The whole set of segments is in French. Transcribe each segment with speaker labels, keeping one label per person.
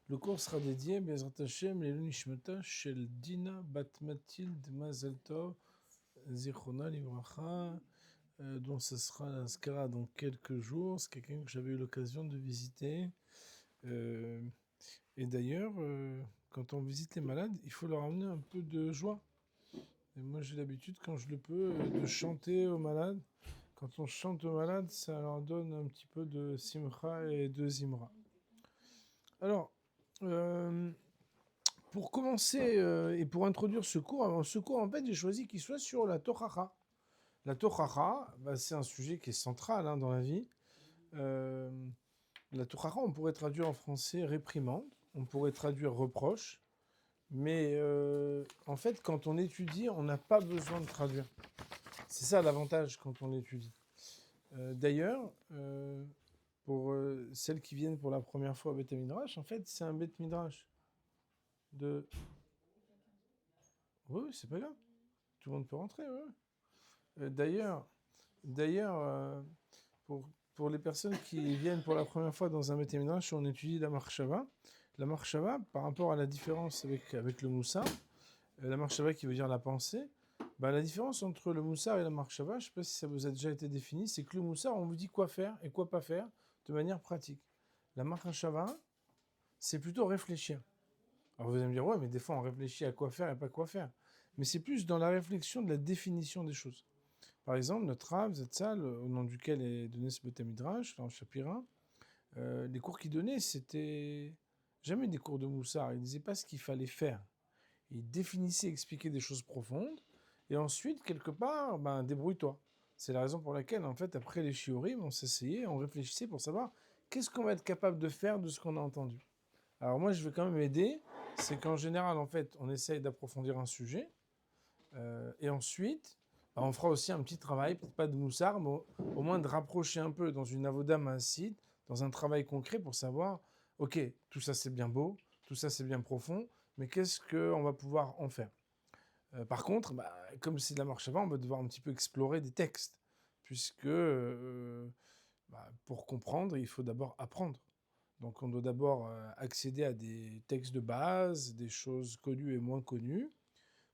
Speaker 1: Le cours sera dédié, Bezrat Hashem, Lelou Nishmata, Shel Dina Bat Mathilde Mazel Tov, Zichrona Livracha, dont ce sera la Skara dans quelques jours. C'est quelqu'un que j'avais eu l'occasion de visiter. Et d'ailleurs, quand on visite les malades, il faut leur amener un peu de joie. Et moi, j'ai l'habitude, quand je le peux, de chanter aux malades. Quand on chante aux malades, ça leur donne un petit peu de simcha et de zimra. Alors, pour commencer et pour introduire ce cours, en fait, j'ai choisi qu'il soit sur la Tochacha. La Tochacha, c'est un sujet qui est central dans la vie. La Tochacha, on pourrait traduire en français réprimande, on pourrait traduire reproche, mais en fait, quand on étudie, on n'a pas besoin de traduire. C'est ça l'avantage quand on étudie. D'ailleurs, pour celles qui viennent pour la première fois à Beth Midrash, en fait, c'est un Beth Midrash de... Oui, c'est pas grave. Tout le monde peut rentrer, ouais. D'ailleurs, pour les personnes qui viennent pour la première fois dans un Beth Midrash, on étudie la Marshava. La Marshava, par rapport à la différence avec le Moussar, la Marshava qui veut dire la pensée, la différence entre le Moussar et la Marshava, je ne sais pas si ça vous a déjà été défini, c'est que le Moussar, on vous dit quoi faire et quoi pas faire de manière pratique. La Marshava, c'est plutôt réfléchir. Alors vous allez me dire, ouais, mais des fois on réfléchit à quoi faire et pas quoi faire. Mais c'est plus dans la réflexion de la définition des choses. Par exemple, notre Rav Zatzal, au nom duquel est donné ce Beth Midrash, dans le chapitre 1, les cours qu'il donnait, c'était jamais des cours de Moussard. Il ne disait pas ce qu'il fallait faire. Il définissait, expliquait des choses profondes, et ensuite, quelque part, débrouille-toi. C'est la raison pour laquelle, en fait, après les shiurim, on s'essayait, on réfléchissait pour savoir qu'est-ce qu'on va être capable de faire de ce qu'on a entendu. Alors moi, je vais quand même aider. C'est qu'en général, en fait, on essaye d'approfondir un sujet, et ensuite, on fera aussi un petit travail, peut-être pas de moussard, mais au moins de rapprocher un peu dans une avoda maasid, dans un travail concret pour savoir, ok, tout ça c'est bien beau, tout ça c'est bien profond, mais qu'est-ce qu'on va pouvoir en faire? Par contre, comme c'est de la marche avant, on va devoir un petit peu explorer des textes, puisque pour comprendre, il faut d'abord apprendre. Donc on doit d'abord accéder à des textes de base, des choses connues et moins connues,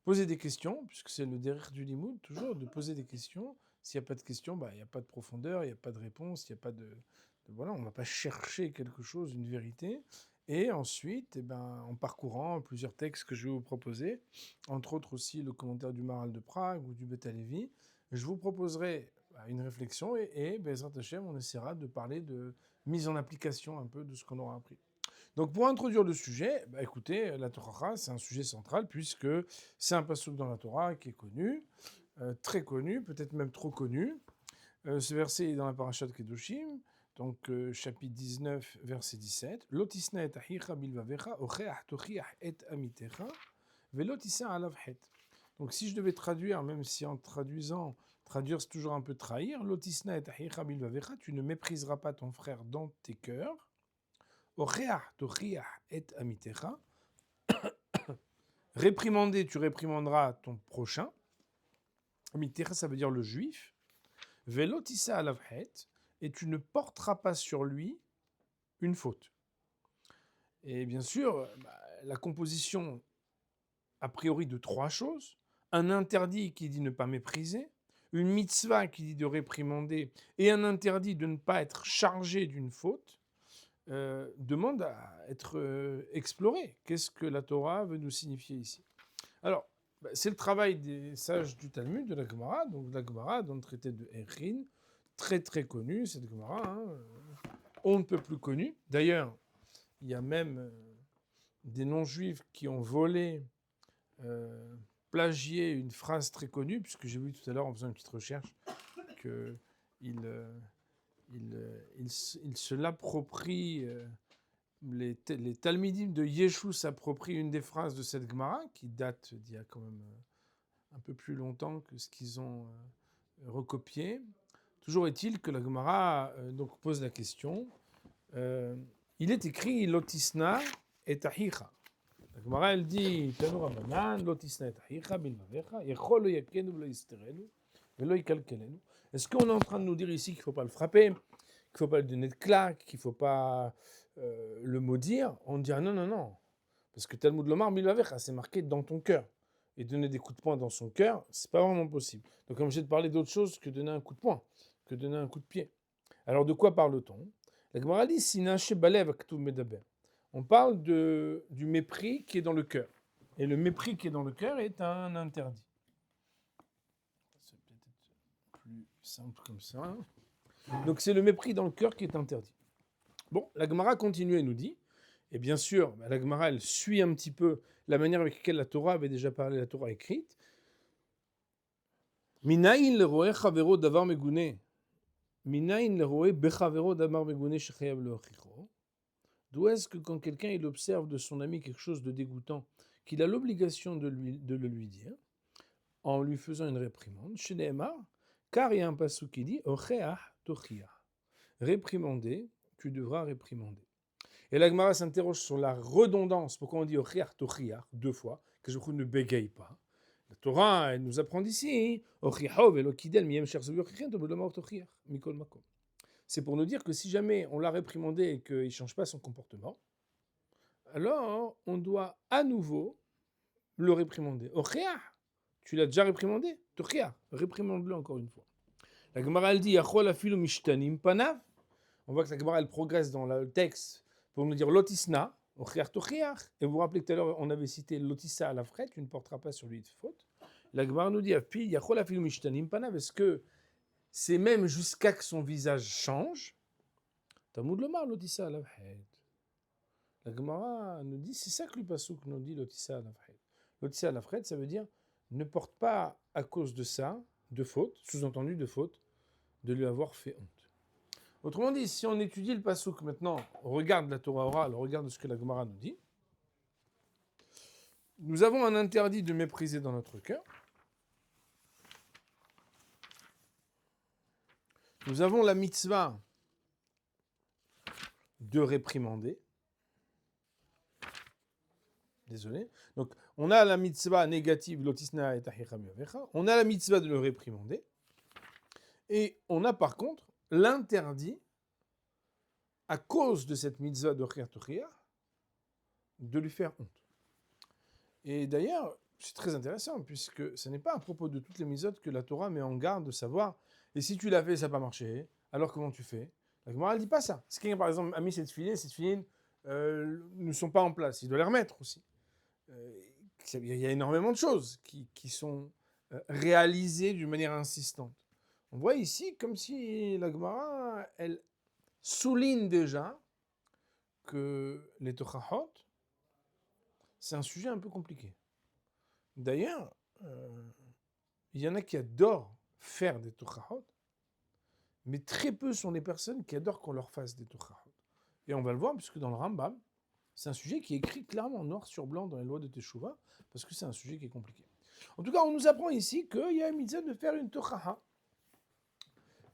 Speaker 1: poser des questions, puisque c'est le derrière du limoud, toujours, de poser des questions. S'il n'y a pas de questions, il n'y a pas de profondeur, il n'y a pas de réponse, il n'y a pas voilà, on ne va pas chercher quelque chose, une vérité. Et ensuite, en parcourant plusieurs textes que je vais vous proposer, entre autres aussi le commentaire du Maral de Prague ou du Beth Alevi, je vous proposerai une réflexion et Bezrat Hashem, on essaiera de parler de mise en application un peu de ce qu'on aura appris. Donc pour introduire le sujet, écoutez, la Torah, c'est un sujet central puisque c'est un passouk dans la Torah qui est connu, très connu, peut-être même trop connu. Ce verset est dans la parashat Kedoshim, donc chapitre 19, verset 17. Lotisna et ahicha bilvavecha, ocheach tochiach et amitecha, velotisa alav het. Donc si je devais traduire, même si en traduisant, traduire c'est toujours un peu trahir, lotisna et ahicha bilvavecha, tu ne mépriseras pas ton frère dans tes cœurs. Réprimander, tu réprimanderas ton prochain. Amitecha, ça veut dire le juif. Velotissa alavhet, et tu ne porteras pas sur lui une faute. Et bien sûr, la composition a priori de trois choses. Un interdit qui dit ne pas mépriser, une mitzvah qui dit de réprimander, et un interdit de ne pas être chargé d'une faute. Demande à être exploré. Qu'est-ce que la Torah veut nous signifier ici? Alors, c'est le travail des sages du Talmud, de la Gemara, donc la Gemara dans le traité de Erin, très très connu, cette Gemara, on ne peut plus connu. D'ailleurs, il y a même des non-juifs qui ont volé, plagié une phrase très connue, puisque j'ai vu tout à l'heure en faisant une petite recherche qu'ils se l'approprient. Les Talmidim de Yeshua s'approprient une des phrases de cette Gemara, qui date d'il y a quand même un peu plus longtemps que ce qu'ils ont recopié. Toujours est-il que la Gemara donc pose la question. Il est écrit Lotisna et Ahicha. La Gemara elle dit Tanu Rabbanan, Lotisna et Ahicha, Bilvavecha, Yechol lo yakenu lo yisterenu, velo yikalkelenu. Est-ce qu'on est en train de nous dire ici qu'il ne faut pas le frapper, qu'il ne faut pas lui donner de claque, qu'il ne faut pas le maudire, on dit ah non, non, non. Parce que Talmud Lomar, Milvavecha, c'est marqué dans ton cœur. Et donner des coups de poing dans son cœur, c'est pas vraiment possible. Donc, comme j'ai de parler d'autre chose que donner un coup de poing, que donner un coup de pied. Alors, de quoi parle-t-on? La Gemara dit Sinache Balev Aktuv Medaber. On parle du mépris qui est dans le cœur. Et le mépris qui est dans le cœur est un interdit. C'est peut-être plus simple comme ça. Donc, c'est le mépris dans le cœur qui est interdit. Bon, la Gemara continue et nous dit, et bien sûr, la Gemara, elle suit un petit peu la manière avec laquelle la Torah avait déjà parlé, la Torah écrite. Minayin le roe chavero davar megune. Minayin le roe bechavero davar megune shechayav leochicho. D'où est-ce que quand quelqu'un il observe de son ami quelque chose de dégoûtant, qu'il a l'obligation de le lui dire, en lui faisant une réprimande, chez Nehemar, car il y a un passage qui dit Ocheach tochiach. Réprimander, tu devras réprimander. Et la Gemara s'interroge sur la redondance. Pourquoi on dit Ochiach tochiach deux fois, que je ne bégaye pas. La Torah, elle nous apprend d'ici c'est pour nous dire que si jamais on l'a réprimandé et qu'il ne change pas son comportement, alors on doit à nouveau le réprimander. Ochiach, tu l'as déjà réprimandé? Tochiach, réprimande-le encore une fois. La Gemara elle dit Yachol afilu mishtanim panav. On voit que la Gemara elle progresse dans le texte pour nous dire lotisna, ochiach tochiach. Et vous vous rappelez que tout à l'heure on avait cité lotissa à la frette, tu ne porteras pas sur lui de faute. La Gemara nous dit Yachol afilu mishtanim panav. Est-ce que c'est même jusqu'à que son visage change? Talmud lomar lotissa à la frette. La Gemara nous dit c'est ça que le pasuk nous dit lotissa à la frette. Lotissa à la frette, ça veut dire ne porte pas à cause de ça, de faute, sous-entendu de faute, de lui avoir fait honte. Autrement dit, si on étudie le pasuk maintenant, on regarde la Torah orale, on regarde ce que la Gemara nous dit, nous avons un interdit de mépriser dans notre cœur. Nous avons la mitzvah de réprimander. Désolé. Donc, on a la mitzvah négative, lotisna et tahicham yavecha. On a la mitzvah de le réprimander. Et on a par contre l'interdit, à cause de cette mitzvah de Tochiach, de lui faire honte. Et d'ailleurs, c'est très intéressant, puisque ce n'est pas à propos de toutes les mitzvot que la Torah met en garde de savoir, et si tu l'as fait, ça n'a pas marché, alors comment tu fais? La Gemara ne dit pas ça. Si quelqu'un, par exemple, a mis cette filine ne sont pas en place, il doit les remettre aussi. Il y a énormément de choses qui sont réalisées d'une manière insistante. On voit ici comme si la Gemara, elle souligne déjà que les tochachot, c'est un sujet un peu compliqué. D'ailleurs, il y en a qui adorent faire des tochachot, mais très peu sont les personnes qui adorent qu'on leur fasse des tochachot. Et on va le voir, puisque dans le Rambam, c'est un sujet qui est écrit clairement noir sur blanc dans les lois de Teshuvah, parce que c'est un sujet qui est compliqué. En tout cas, on nous apprend ici qu'il y a une mitzvah de faire une tochacha.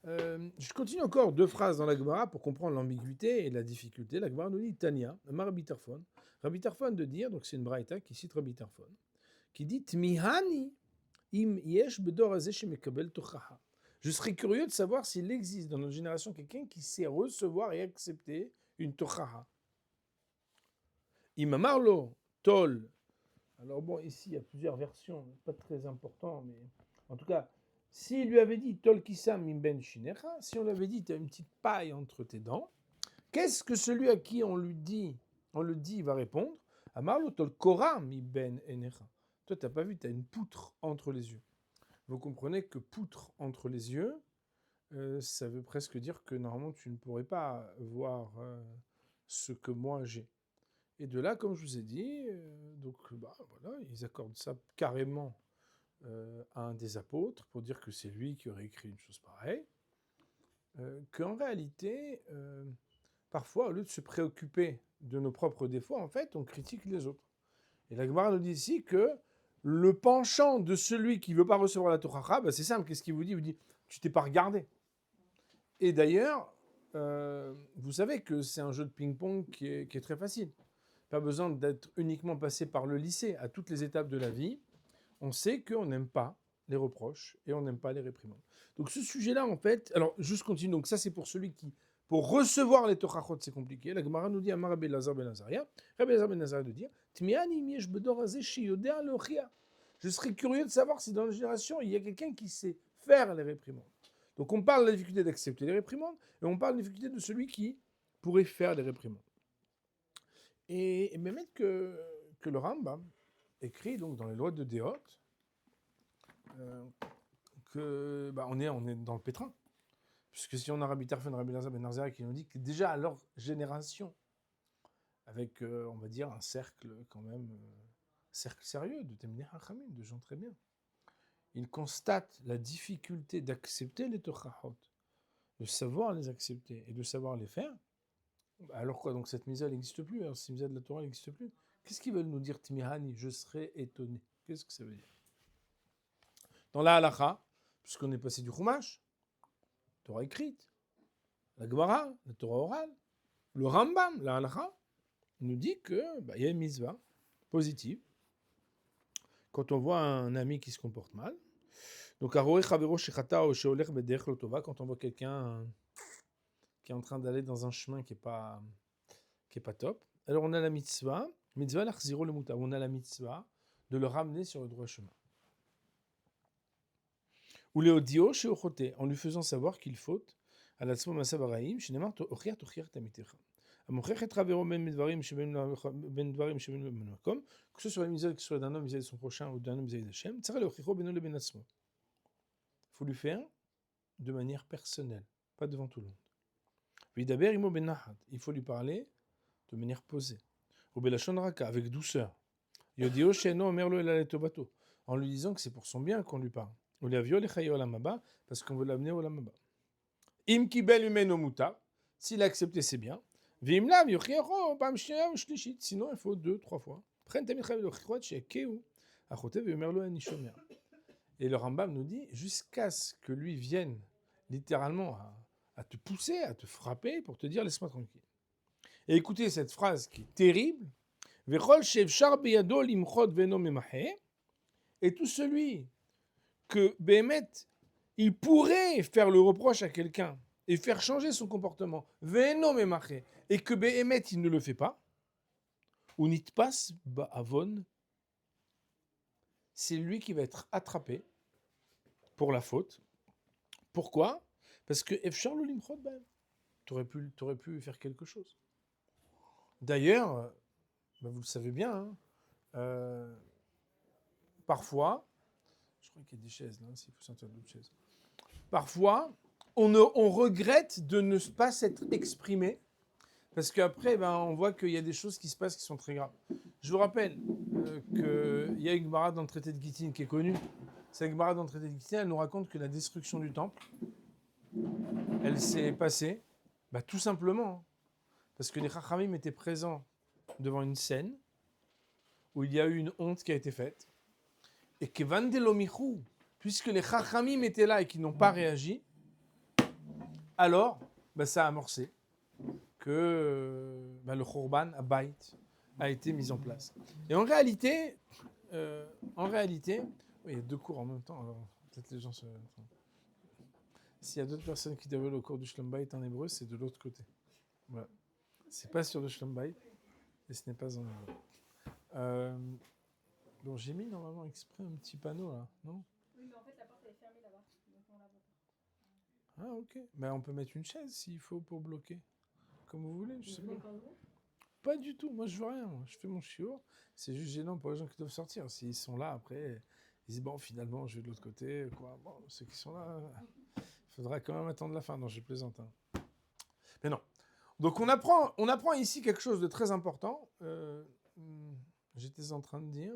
Speaker 1: Je continue encore deux phrases dans la Gemara pour comprendre l'ambiguïté et la difficulté. La Gemara nous dit Tania, Rabbi Tarfon. Rabbi Tarfon de dire, donc c'est une braïta qui cite Rabbi Tarfon, qui dit Tmihani im yesh bedor hazeh shemekabel tochacha. Je serais curieux de savoir s'il existe dans notre génération quelqu'un qui sait recevoir et accepter une tochacha. Imamarlo tol. Alors bon, ici il y a plusieurs versions, pas très important, mais en tout cas. S'il lui avait dit Tol Kisam Imben Shinecha, si on lui avait dit tu as une petite paille entre tes dents, qu'est-ce que celui à qui on le dit va répondre? Amarlo Tol Koram Imben Enecha. Toi, tu n'as pas vu, tu as une poutre entre les yeux. Vous comprenez que poutre entre les yeux, ça veut presque dire que normalement tu ne pourrais pas voir ce que moi j'ai. Et de là, comme je vous ai dit, voilà, ils accordent ça carrément à un des apôtres pour dire que c'est lui qui aurait écrit une chose pareille, qu'en réalité, parfois, au lieu de se préoccuper de nos propres défauts, en fait, on critique les autres. Et la Gemara nous dit ici que le penchant de celui qui ne veut pas recevoir la Torah, c'est simple, qu'est-ce qu'il vous dit? Il vous dit, tu t'es pas regardé. Et d'ailleurs, vous savez que c'est un jeu de ping-pong qui est très facile. Pas besoin d'être uniquement passé par le lycée. À toutes les étapes de la vie, on sait qu'on n'aime pas les reproches et on n'aime pas les réprimandes. Donc ce sujet-là, en fait, alors juste continue. Donc ça, c'est pour celui qui Pour recevoir les tochachot, c'est compliqué. La Gemara nous dit, Amar Rabbi Elazar ben Azaria, Rabbi Elazar ben Azaria de dire, Tmiani miesh bedor hazeh sheyodea leochia. Je serais curieux de savoir si dans la génération, il y a quelqu'un qui sait faire les réprimandes. Donc on parle de la difficulté d'accepter les réprimandes, et on parle de la difficulté de celui qui pourrait faire les réprimandes. Et même que le Rambam écrit donc dans les lois de Déot que on est dans le pétrin. Puisque si on a Rabbi Tarfon, Rabbi Elazar ben Azaria qui nous dit que déjà à leur génération, avec on va dire un cercle quand même, cercle sérieux de Temnei Hachamim, de gens très bien, ils constatent la difficulté d'accepter les tochachot, de savoir les accepter et de savoir les faire. Alors quoi, donc cette mise elle n'existe plus, alors cette mise de la Torah n'existe plus. Qu'est-ce qu'ils veulent nous dire, Tmihani? Je serais étonné. Qu'est-ce que ça veut dire? Dans la halacha, puisqu'on est passé du Chumash, Torah écrite, la Gemara, la Torah orale, le Rambam, la halacha, nous dit que y a une mitzvah positive quand on voit un ami qui se comporte mal. Donc, quand on voit quelqu'un qui est en train d'aller dans un chemin qui est pas top, alors on a la mitzvah l'achziro le muta, on a la mitzvah de le ramener sur le droit chemin. Ou le odio chez ochote, en lui faisant savoir qu'il faut à la tzmo masav araim, shenemar tochiach tochiach tamitecha. Amochet et ravero ben dvarim sheben makom, que ce soit la mitzvah que ce soit d'un homme vis-à-vis de son prochain ou d'un homme vis-à-vis d'Hachem, tzara le ochicho beno le ben atzmo. Il faut lui faire de manière personnelle, pas devant tout le monde. Vidaber imo ben nahat, il faut lui parler de manière posée. Ou belashon raka, avec douceur. Yodio sheno omer lo ela letobato, en lui disant que c'est pour son bien qu'on lui parle. Ou l'avio lechayo olam haba, parce qu'on veut l'amener au olam haba. Im kibel umeno muta, s'il a accepté c'est bien. Vim lav yochiacho pam shnia shlishit, sinon il faut 2-3 fois. Pren tamid chayav lochichot shekeu achotev yomer lo ani shomer. Et le Rambam nous dit, jusqu'à ce que lui vienne littéralement à te pousser, à te frapper, pour te dire laisse-moi tranquille. Et écoutez cette phrase qui est terrible. Et tout celui que Béhémet, il pourrait faire le reproche à quelqu'un et faire changer son comportement, et que Béhémet, il ne le fait pas, ou nitpas ba'avon, c'est lui qui va être attrapé pour la faute. Pourquoi? Parce que Efshar lo limchot ba'em. T'aurais pu faire quelque chose. D'ailleurs, vous le savez bien, parfois, je crois qu'il y a des chaises là, s'il faut sortir d'autres chaises. Parfois, on regrette de ne pas s'être exprimé, parce qu'après, on voit qu'il y a des choses qui se passent qui sont très graves. Je vous rappelle qu'il y a une Gemara dans le traité de Gittin qui est connue. Cette Gemara dans le traité de Gittin, elle nous raconte que la destruction du temple, elle s'est passée, tout simplement, parce que les Chachamim étaient présents devant une scène où il y a eu une honte qui a été faite, et que Vandelomichou, puisque les Chachamim étaient là et qu'ils n'ont pas réagi, alors ça a amorcé que le Khorban Abayt a été mis en place. Et en réalité, il y a 2 cours en même temps, alors peut-être les gens se... S'il y a d'autres personnes qui développent le cours du Shlom Bayit en hébreu, c'est de l'autre côté. Voilà. C'est pas sur le Shlom Bayit, et ce n'est pas en hébreu. Donc j'ai mis normalement exprès un petit panneau là, non?
Speaker 2: Oui, mais en fait la porte elle est fermée là-bas, donc on la voit pas.
Speaker 1: Ah ok, on peut mettre une chaise s'il faut pour bloquer, comme vous voulez, je sais pas. Pas du tout, moi je veux rien, je fais mon chiot, c'est juste gênant pour les gens qui doivent sortir, s'ils sont là après, ils disent finalement je vais de l'autre côté, quoi. Ceux qui sont là, il faudra quand même attendre la fin, non je plaisante. Mais non, donc on apprend ici quelque chose de très important, j'étais en train de dire...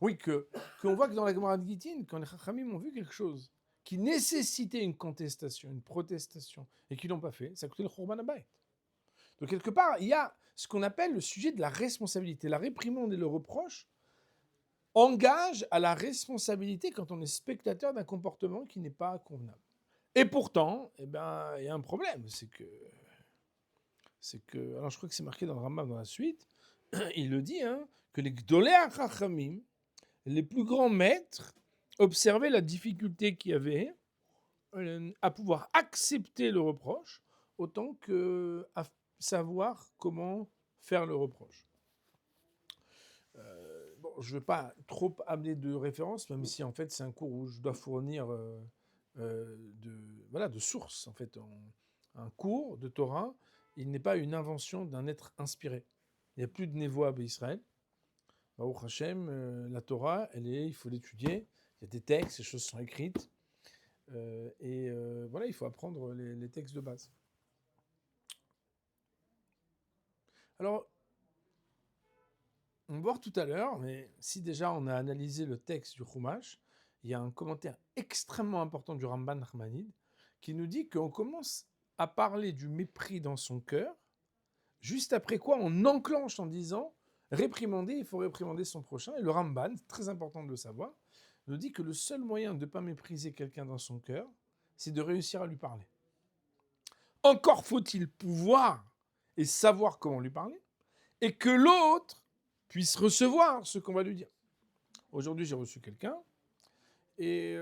Speaker 1: Oui, qu'on voit que dans la Gemara de Gittin, quand les Chachamim ont vu quelque chose qui nécessitait une contestation, une protestation, et qu'ils n'ont pas fait, ça a coûté le Khorban Abayt. Donc quelque part, il y a ce qu'on appelle le sujet de la responsabilité. La réprimande et le reproche engagent à la responsabilité quand on est spectateur d'un comportement qui n'est pas convenable. Et pourtant, il y a un problème, c'est que, alors je crois que c'est marqué dans le Rambam dans la suite, il le dit, que les Gdolei HaChachamim, les plus grands maîtres, observaient la difficulté qu'il y avait à pouvoir accepter le reproche autant que à savoir comment faire le reproche. Bon, je ne veux pas trop amener de références, même si en fait c'est un cours où je dois fournir de sources. En fait, un cours de Torah, il n'est pas une invention d'un être inspiré. Il n'y a plus de névoie à Israël. Baruch Hashem, la Torah, il faut l'étudier. Il y a des textes, les choses sont écrites. Voilà, il faut apprendre les textes de base. Alors, on va voir tout à l'heure, mais si déjà on a analysé le texte du Chumash, il y a un commentaire extrêmement important du Ramban Nachmanide qui nous dit qu'on commence à parler du mépris dans son cœur, juste après quoi on enclenche en disant réprimander, il faut réprimander son prochain. Et le Ramban, très important de le savoir, nous dit que le seul moyen de ne pas mépriser quelqu'un dans son cœur, c'est de réussir à lui parler. Encore faut-il pouvoir et savoir comment lui parler, et que l'autre puisse recevoir ce qu'on va lui dire. Aujourd'hui, j'ai reçu quelqu'un, et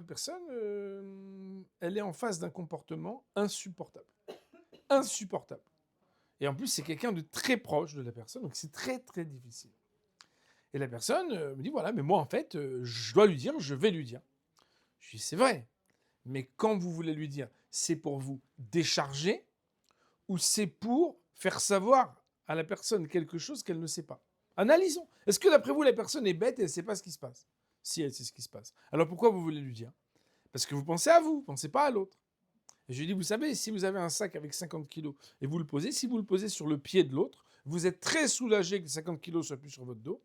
Speaker 1: personne, elle est en face d'un comportement insupportable. Insupportable. Et en plus, c'est quelqu'un de très proche de la personne, donc c'est très, très difficile. Et la personne me dit, voilà, mais moi, en fait, je dois lui dire, je vais lui dire. Je dis, c'est vrai, mais quand vous voulez lui dire, c'est pour vous décharger ou c'est pour faire savoir à la personne quelque chose qu'elle ne sait pas? Analysons. Est-ce que d'après vous, la personne est bête et elle ne sait pas ce qui se passe? Si elle sait ce qui se passe. Alors pourquoi vous voulez lui dire? Parce que vous pensez à vous ne pensez pas à l'autre. Et je lui dis, vous savez, si vous avez un sac avec 50 kilos et vous le posez, si vous le posez sur le pied de l'autre, vous êtes très soulagé que les 50 kilos soient plus sur votre dos,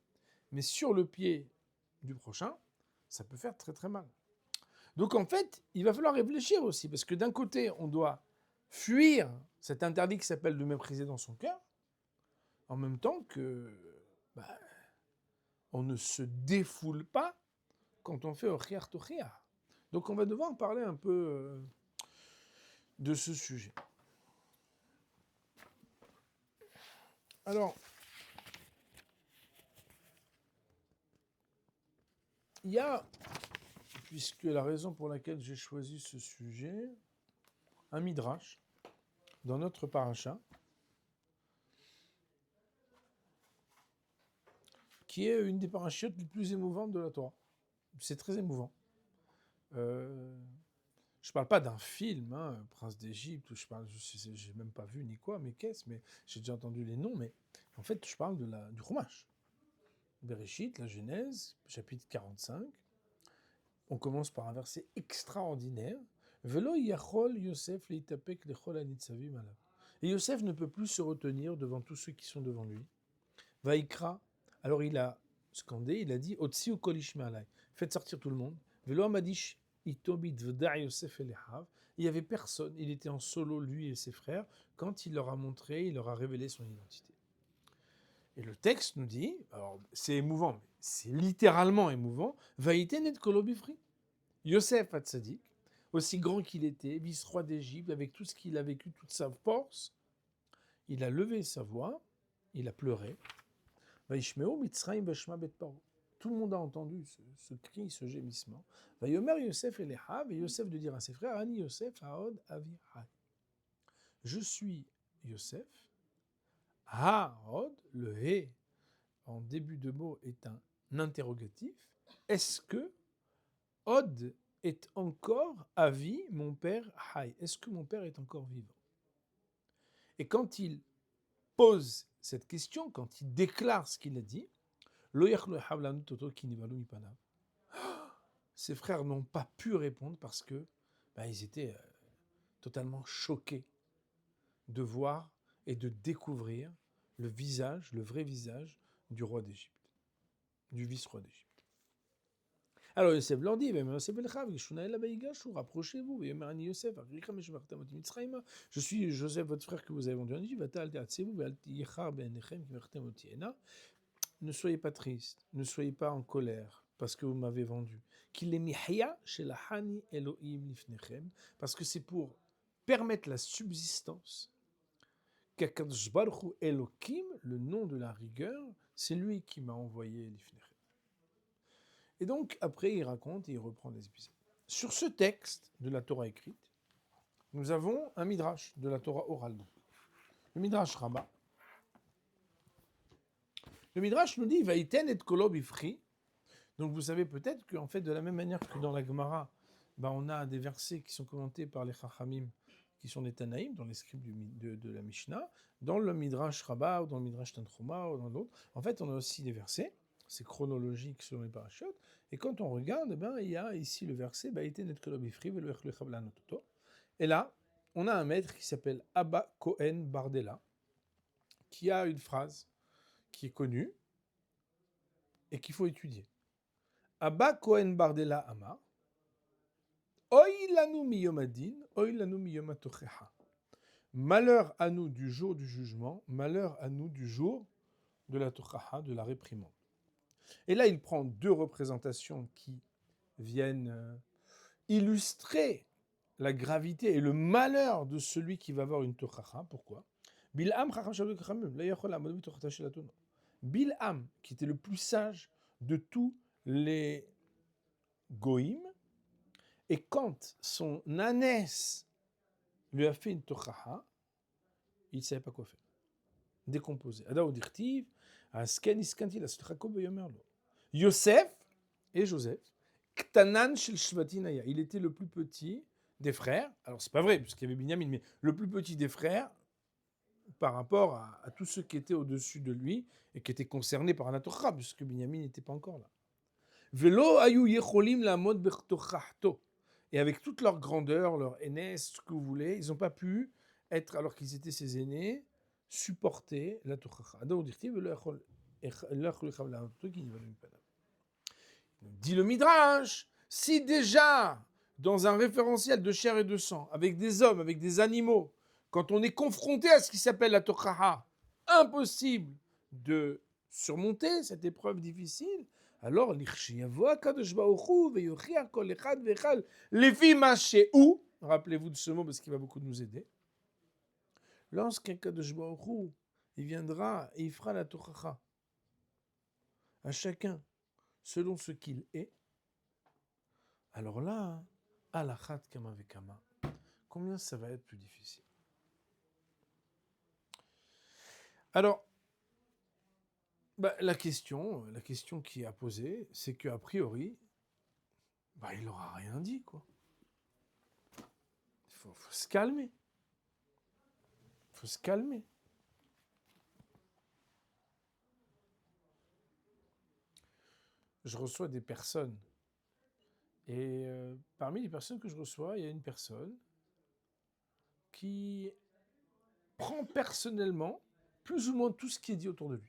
Speaker 1: mais sur le pied du prochain, ça peut faire très très mal. Donc en fait, il va falloir réfléchir aussi, parce que d'un côté, on doit fuir cet interdit qui s'appelle de mépriser dans son cœur, en même temps que on ne se défoule pas quand on fait Ochiar Tochiar. Donc on va devoir parler un peu de ce sujet. Alors, il y a, puisque la raison pour laquelle j'ai choisi ce sujet, un midrash dans notre paracha, qui est une des parachiotes les plus émouvantes de la Torah. C'est très émouvant. Je ne parle pas d'un film, hein, Prince d'Égypte, où je n'ai même pas vu ni quoi, mais qu'est-ce, mais j'ai déjà entendu les noms, mais en fait, je parle du Chumash. Bereshit, la Genèse, chapitre 45. On commence par un verset extraordinaire. Velo yachol Yosef leitapek lechol hanitzavim alav. Et Yosef ne peut plus se retenir devant tous ceux qui sont devant lui. Vaikra. Alors il a scandé, il a dit Otsi ou kolish me'alai. Faites sortir tout le monde. Velo amadish itobit v'da Yosef elehav. Il n'y avait personne, il était en solo, lui et ses frères, quand il leur a montré, il leur a révélé son identité. Et le texte nous dit, alors c'est émouvant, mais c'est littéralement émouvant, Vaïten et kolobifri. Yosef Hatzadik, aussi grand qu'il était, vice-roi d'Égypte, avec tout ce qu'il a vécu, toute sa force, il a levé sa voix, il a pleuré. Vaishmeo Mitzrayim Vashma Bet Paro. Tout le monde a entendu ce cri, ce gémissement. Vayomer Yosef Elehav, et Yosef de dire à ses frères, Ani Yosef Haod Avi Hai. Je suis Yosef. Haod, le He, en début de mot, est un interrogatif. Est-ce que Od est encore à vie, mon père Hai? Est-ce que mon père est encore vivant? Et quand il pose cette question, quand il déclare ce qu'il a dit, ses frères n'ont pas pu répondre parce que ils étaient totalement choqués de voir et de découvrir le visage, le vrai visage du roi d'Égypte, du vice-roi d'Égypte. Alors Yosef leur dit, rapprochez-vous, je suis Joseph, votre frère que vous avez vendu en Égypte, ne soyez pas triste, ne soyez pas en colère, parce que vous m'avez vendu. Parce que c'est pour permettre la subsistance. Le nom de la rigueur, c'est lui qui m'a envoyé l'Ifnechem. Et donc, après, il raconte et il reprend les épisodes. Sur ce texte de la Torah écrite, nous avons un midrash de la Torah orale. Le midrash Rabbah. Le midrash nous dit Vaïten et kolo bifri. Donc vous savez peut-être qu'en fait, de la même manière que dans la Gemara, on a des versets qui sont commentés par les Chachamim, qui sont les Tanaïm, dans les scripts de la Mishnah, dans le midrash Rabbah ou dans le midrash Tanchuma ou dans d'autres. En fait, on a aussi des versets. C'est chronologique selon les parachutes. Et quand on regarde, il y a ici le verset Vaïten et kolo bifri velo echleu chavla nototo. Et là, on a un maître qui s'appelle Abba Cohen Bardella, qui a une phrase qui est connue et qu'il faut étudier. Abba Cohen Bardella Amar, Oy lanu miyomadin, oy lanu miyomatochecha. Malheur à nous du jour du jugement, malheur à nous du jour de la tochaha, de la réprimande. Et là, il prend deux représentations qui viennent illustrer la gravité et le malheur de celui qui va avoir une tochaha. Pourquoi ? Bil'am, qui était le plus sage de tous les goïm, et quand son ânesse lui a fait une tochaha, il ne savait pas quoi faire. Décomposé. Yosef et Joseph, Ktanan shel Shvatinaya, il était le plus petit des frères. Alors c'est pas vrai, puisqu'il y avait Binyamin, mais le plus petit des frères par rapport à tous ceux qui étaient au-dessus de lui et qui étaient concernés par la Torah, puisque Binyamin n'était pas encore là. Velo ayu yecholim lamod bechtochahto. Et avec toute leur grandeur, leur aînesse, ce que vous voulez, ils n'ont pas pu être, alors qu'ils étaient ses aînés, supporter la Torah. Dit le Midrash, si déjà, dans un référentiel de chair et de sang, avec des hommes, avec des animaux, quand on est confronté à ce qui s'appelle la Torah, impossible de surmonter cette épreuve difficile, alors, rappelez-vous de ce mot parce qu'il va beaucoup nous aider. Lorsqu'un Kadosh Baruch Hu, il viendra et il fera la Torah à chacun selon ce qu'il est, alors là, alachat kama vekama, combien ça va être plus difficile. Alors, la question qui est à poser, c'est qu'a priori, il n'aura rien dit, quoi. Il faut se calmer. Il faut se calmer. Je reçois des personnes. Et parmi les personnes que je reçois, il y a une personne qui prend personnellement plus ou moins tout ce qui est dit autour de lui.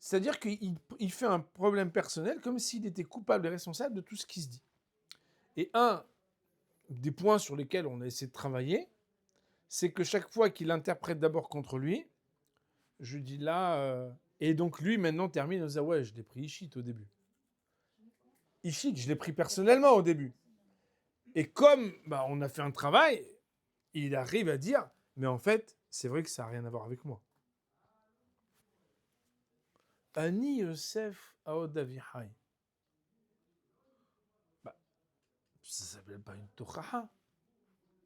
Speaker 1: C'est-à-dire qu'il fait un problème personnel comme s'il était coupable et responsable de tout ce qui se dit. Et un des points sur lesquels on a essayé de travailler, c'est que chaque fois qu'il interprète d'abord contre lui, je dis là... et donc lui, maintenant, termine en disant « Ouais, je l'ai pris Ishit au début. » Ishit, je l'ai pris personnellement au début. Et comme on a fait un travail, il arrive à dire « Mais en fait, c'est vrai que ça n'a rien à voir avec moi. » Ani Yosef Aod Avihai. Ça ne s'appelle pas une Tochaha.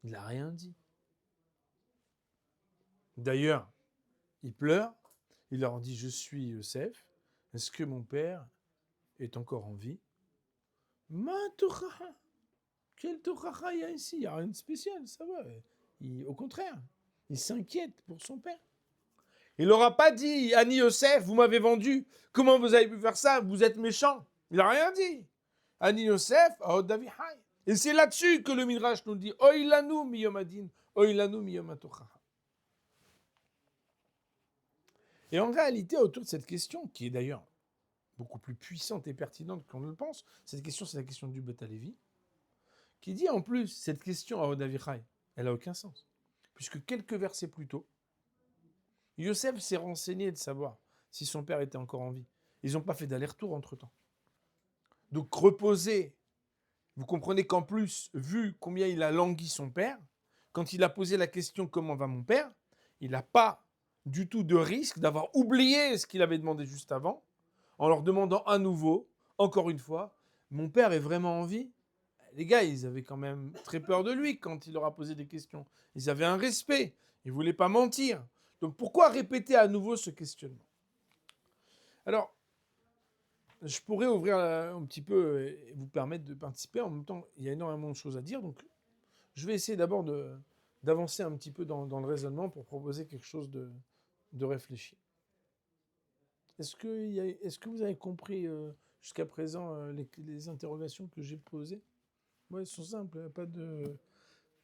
Speaker 1: Il n'a rien dit. D'ailleurs, il pleure. Il leur dit, je suis Yosef. Est-ce que mon père est encore en vie? Ma Tochaha. Quelle Tochaha il y a ici? Il n'y a rien de spécial, ça va. Au contraire, il s'inquiète pour son père. Il n'aura pas dit, Ani Yosef, vous m'avez vendu. Comment vous avez pu faire ça? Vous êtes méchant. Il n'a rien dit. Ani Yosef, Aod Avihai. Et c'est là-dessus que le Midrash nous dit, Oy lanu miyomadin, Oy lanu miyomatochaha. Et en réalité, autour de cette question, qui est d'ailleurs beaucoup plus puissante et pertinente qu'on ne le pense, cette question, c'est la question du Bet Halevi, qui dit en plus, cette question à Aod Avihai, elle n'a aucun sens. Puisque quelques versets plus tôt, Yosef s'est renseigné de savoir si son père était encore en vie. Ils n'ont pas fait d'aller-retour entre-temps. Donc reposer, vous comprenez qu'en plus, vu combien il a langui son père, quand il a posé la question « Comment va mon père ?», il n'a pas du tout de risque d'avoir oublié ce qu'il avait demandé juste avant, en leur demandant à nouveau, encore une fois, « Mon père est vraiment en vie ?» les gars, ils avaient quand même très peur de lui quand il leur a posé des questions. Ils avaient un respect. Ils ne voulaient pas mentir. Donc pourquoi répéter à nouveau ce questionnement? Alors, je pourrais ouvrir un petit peu et vous permettre de participer. En même temps, il y a énormément de choses à dire. Donc, je vais essayer d'abord d'avancer un petit peu dans le raisonnement pour proposer quelque chose de réfléchi. Est-ce que vous avez compris jusqu'à présent les interrogations que j'ai posées? Ouais, elles sont simples. Y a pas de...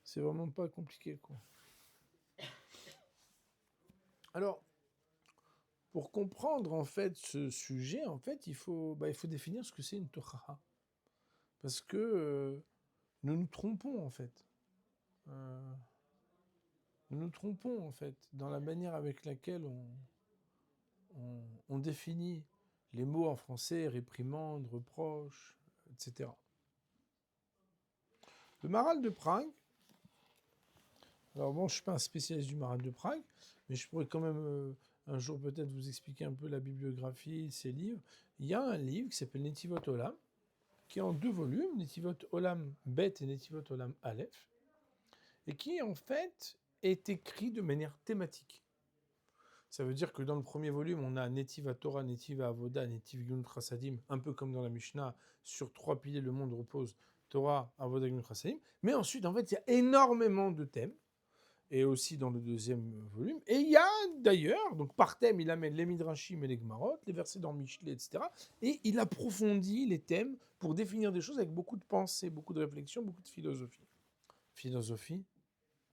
Speaker 1: C'est vraiment pas compliqué, quoi. Alors, pour comprendre en fait ce sujet, en fait, il faut définir ce que c'est une tochaha. Parce que nous nous trompons en fait. Euh, nous nous trompons en fait dans la manière avec laquelle on définit les mots en français, réprimande, reproche, etc. Le Maharal de Prague, alors bon, je ne suis pas un spécialiste du Maharal de Prague, mais je pourrais quand même un jour peut-être vous expliquer un peu la bibliographie, ses livres. Il y a un livre qui s'appelle Netivot Olam, qui est en 2 volumes, Netivot Olam Bet et Netivot Olam Aleph, et qui en fait est écrit de manière thématique. Ça veut dire que dans le premier volume, on a Netiv Torah, Netiv Avoda, Netiv Gunut Chasadim, un peu comme dans la Mishnah, sur 3 piliers le monde repose, Torah, Avoda, Gunut Chasadim. Mais ensuite, en fait, il y a énormément de thèmes, et aussi dans le deuxième volume. Et il y a d'ailleurs, donc par thème, il amène les Midrashim et les Gemarot, les versets dans Michelet, etc. Et il approfondit les thèmes pour définir des choses avec beaucoup de pensée, beaucoup de réflexion, beaucoup de philosophie. Philosophie,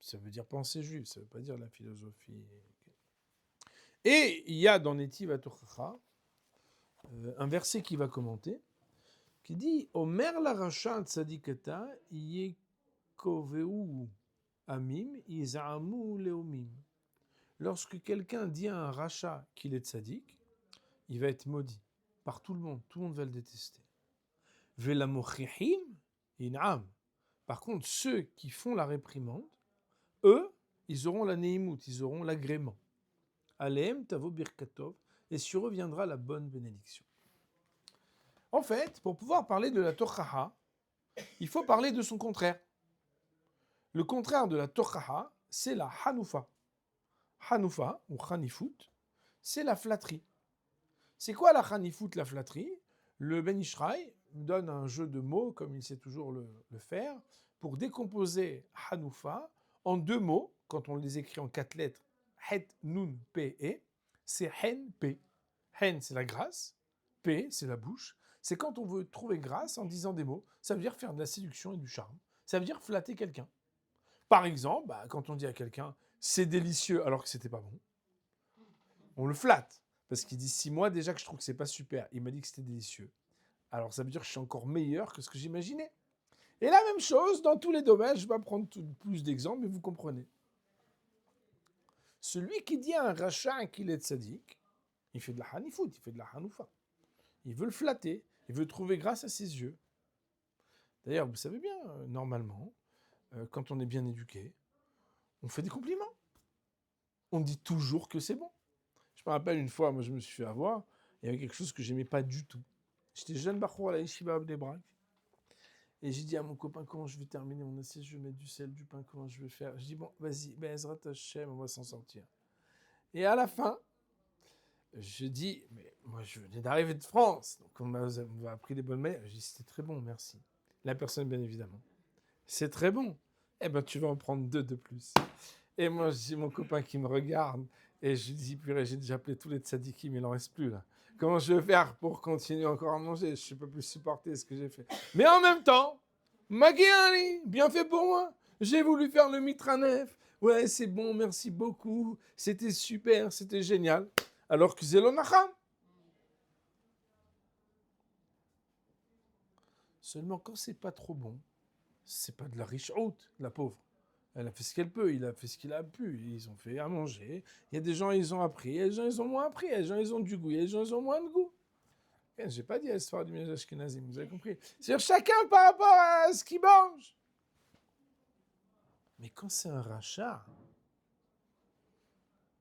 Speaker 1: ça veut dire pensée juive, ça ne veut pas dire la philosophie. Et il y a dans Netiv HaTorah un verset qui va commenter, qui dit Omer la racha tzadikata yekoveu amim izaamu leomim. Lorsque quelqu'un dit à un rachat qu'il est tzaddik, il va être maudit par tout le monde va le détester. Velamochihim in'am. Par contre, ceux qui font la réprimande, eux, ils auront la neimut, ils auront l'agrément. Aleem tavo birkatov, et sur eux viendra la bonne bénédiction. En fait, pour pouvoir parler de la tochaha, il faut parler de son contraire. Le contraire de la tochaha, c'est la hanoufa. Hanoufa, ou hanifut, c'est la flatterie. C'est quoi la hanifut, la flatterie? Le Ben Ishraï donne un jeu de mots, comme il sait toujours le faire, pour décomposer hanoufa en 2 mots, quand on les écrit en 4 lettres, het, nun, pe, e, c'est hen, pe. Hen, c'est la grâce, pe, c'est la bouche. C'est quand on veut trouver grâce en disant des mots. Ça veut dire faire de la séduction et du charme. Ça veut dire flatter quelqu'un. Par exemple, quand on dit à quelqu'un « c'est délicieux » alors que c'était pas bon, on le flatte. Parce qu'il dit « si moi déjà que je trouve que c'est pas super, il m'a dit que c'était délicieux. » Alors ça veut dire que je suis encore meilleur que ce que j'imaginais. Et la même chose dans tous les domaines. Je ne vais pas prendre plus d'exemples, mais vous comprenez. Celui qui dit à un rachat qu'il est tzaddik, il fait de la hanifut, il fait de la hanoufa. Il veut le flatter, il veut trouver grâce à ses yeux. D'ailleurs, vous savez bien, normalement, quand on est bien éduqué, on fait des compliments. On dit toujours que c'est bon. Je me rappelle une fois, moi je me suis fait avoir, il y avait quelque chose que j'aimais pas du tout. J'étais jeune bachour à la yeshiva Abnei-Brak. Et j'ai dit à mon copain, comment je vais terminer mon assiette, je vais mettre du sel, du pain, comment je vais faire. Je dis, bon, vas-y, Ezrat Hashem, on va s'en sortir. Et à la fin, je dis, mais moi je venais d'arriver de France, donc on m'a appris des bonnes manières. Je dis, c'était très bon, merci. La personne, bien évidemment. C'est très bon. Eh ben, tu vas en prendre 2 de plus. Et moi, j'ai mon copain qui me regarde, et je lui dis, purée, j'ai déjà appelé tous les tzadikim, il n'en reste plus là. Comment je vais faire pour continuer encore à manger? Je ne peux plus supporter ce que j'ai fait. Mais en même temps, Magiani, bien fait pour moi. J'ai voulu faire le mitranef. Ouais, c'est bon, merci beaucoup. C'était super, c'était génial. Alors que Zelonacham. Seulement quand c'est pas trop bon, c'est pas de la riche haute, la pauvre. Elle a fait ce qu'elle peut, il a fait ce qu'il a pu. Ils ont fait à manger. Il y a des gens, ils ont appris. Il y a des gens, ils ont moins appris. Il y a des gens, ils ont du goût. Il y a des gens, ils ont moins de goût. Et j'ai pas dit Esphar du Ménage Ashkenazim, vous avez compris. C'est chacun par rapport à ce qu'il mange. Mais quand c'est un rachat,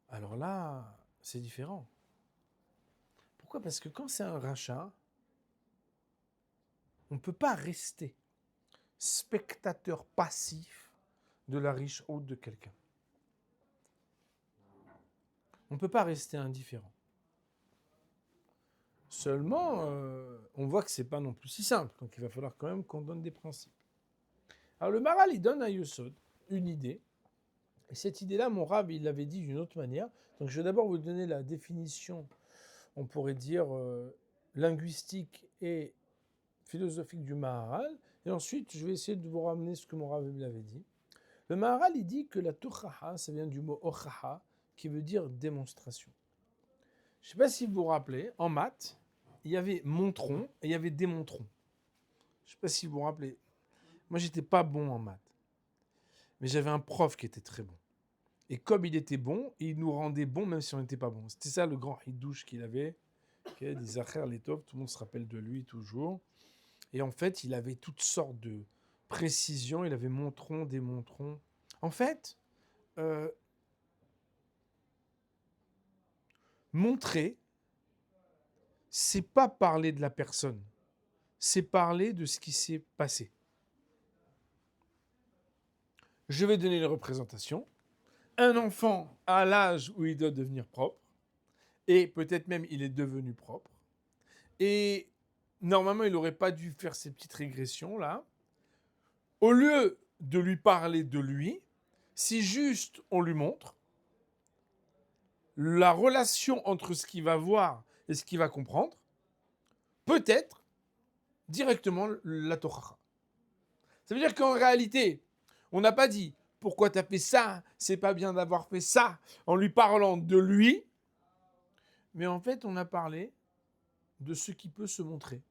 Speaker 1: alors là, c'est différent. Pourquoi? Parce que quand c'est un rachat, on ne peut pas rester spectateur passif de la riche haute de quelqu'un. On ne peut pas rester indifférent. Seulement, on voit que ce n'est pas non plus si simple. Donc il va falloir quand même qu'on donne des principes. Alors le Maral, il donne à Yesod une idée. Et cette idée-là, mon Rab, il l'avait dit d'une autre manière. Donc je vais d'abord vous donner la définition, on pourrait dire, linguistique et philosophique du Maharal. Et ensuite, je vais essayer de vous ramener ce que mon Rab l'avait dit. Le Maharal, il dit que la Tuchaha, ça vient du mot Ochaha, qui veut dire démonstration. Je ne sais pas si vous vous rappelez, en maths, il y avait montron et il y avait démontron. Je ne sais pas si vous vous rappelez. Moi, j'étais pas bon en maths. Mais j'avais un prof qui était très bon. Et comme il était bon, il nous rendait bons même si on n'était pas bon. C'était ça le grand hidouche qu'il avait. Okay, des Acher Letov, tout le monde se rappelle de lui toujours. Et en fait, il avait toutes sortes de précisions. Il avait montron, démontron. En fait, montrer, c'est pas parler de la personne. C'est parler de ce qui s'est passé. Je vais donner une représentation. Un enfant à l'âge où il doit devenir propre, et peut-être même il est devenu propre, et normalement il n'aurait pas dû faire ces petites régressions-là. Au lieu de lui parler de lui, si juste on lui montre la relation entre ce qu'il va voir et ce qu'il va comprendre, peut-être directement la Torah. Ça veut dire qu'en réalité, on n'a pas dit pourquoi tu as fait ça, c'est pas bien d'avoir fait ça, en lui parlant de lui, mais en fait, on a parlé de ce qui peut se montrer,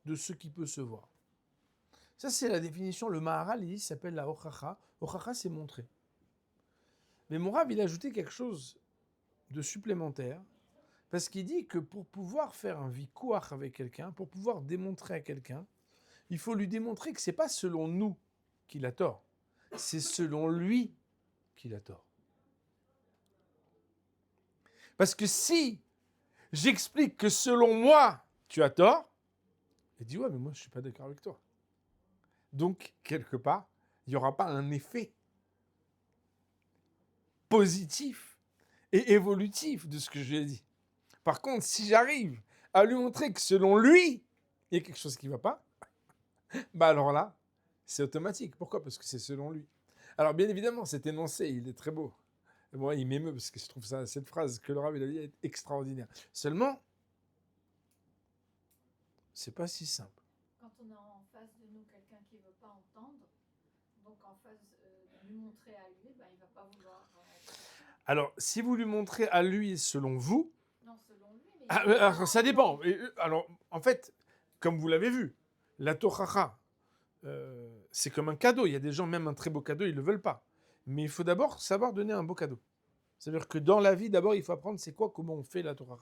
Speaker 1: de ce qui peut se voir. Ça, c'est la définition. Le Maharal, il s'appelle la Ochacha. Ochacha, c'est montrer. Mais mon Rav, il a ajouté quelque chose de supplémentaire, parce qu'il dit que pour pouvoir faire un vikouach avec quelqu'un, pour pouvoir démontrer à quelqu'un, il faut lui démontrer que ce n'est pas selon nous qu'il a tort, c'est selon lui qu'il a tort. Parce que si j'explique que selon moi, tu as tort, il dit ouais, mais moi je ne suis pas d'accord avec toi. Donc, quelque part, il n'y aura pas un effet positif et évolutif de ce que je lui ai dit. Par contre, si j'arrive à lui montrer que selon lui, il y a quelque chose qui ne va pas, bah alors là, c'est automatique. Pourquoi ? Parce que c'est selon lui. Alors, bien évidemment, cet énoncé, il est très beau. Moi, il m'émeut parce que je trouve ça, cette phrase que le Rav il a dit est extraordinaire. Seulement, c'est pas si simple.
Speaker 2: Quand on a en face de nous quelqu'un qui ne veut pas entendre, donc en face de lui montrer à lui, ben, il ne va pas vouloir.
Speaker 1: Alors, si vous lui montrez à lui selon vous,
Speaker 2: Non, selon lui, mais.
Speaker 1: alors, ça dépend. Alors, en fait, comme vous l'avez vu, la Torah, c'est comme un cadeau. Il y a des gens, même un très beau cadeau, ils ne le veulent pas. Mais il faut d'abord savoir donner un beau cadeau. C'est-à-dire que dans la vie, d'abord, il faut apprendre c'est quoi, comment on fait la Torah.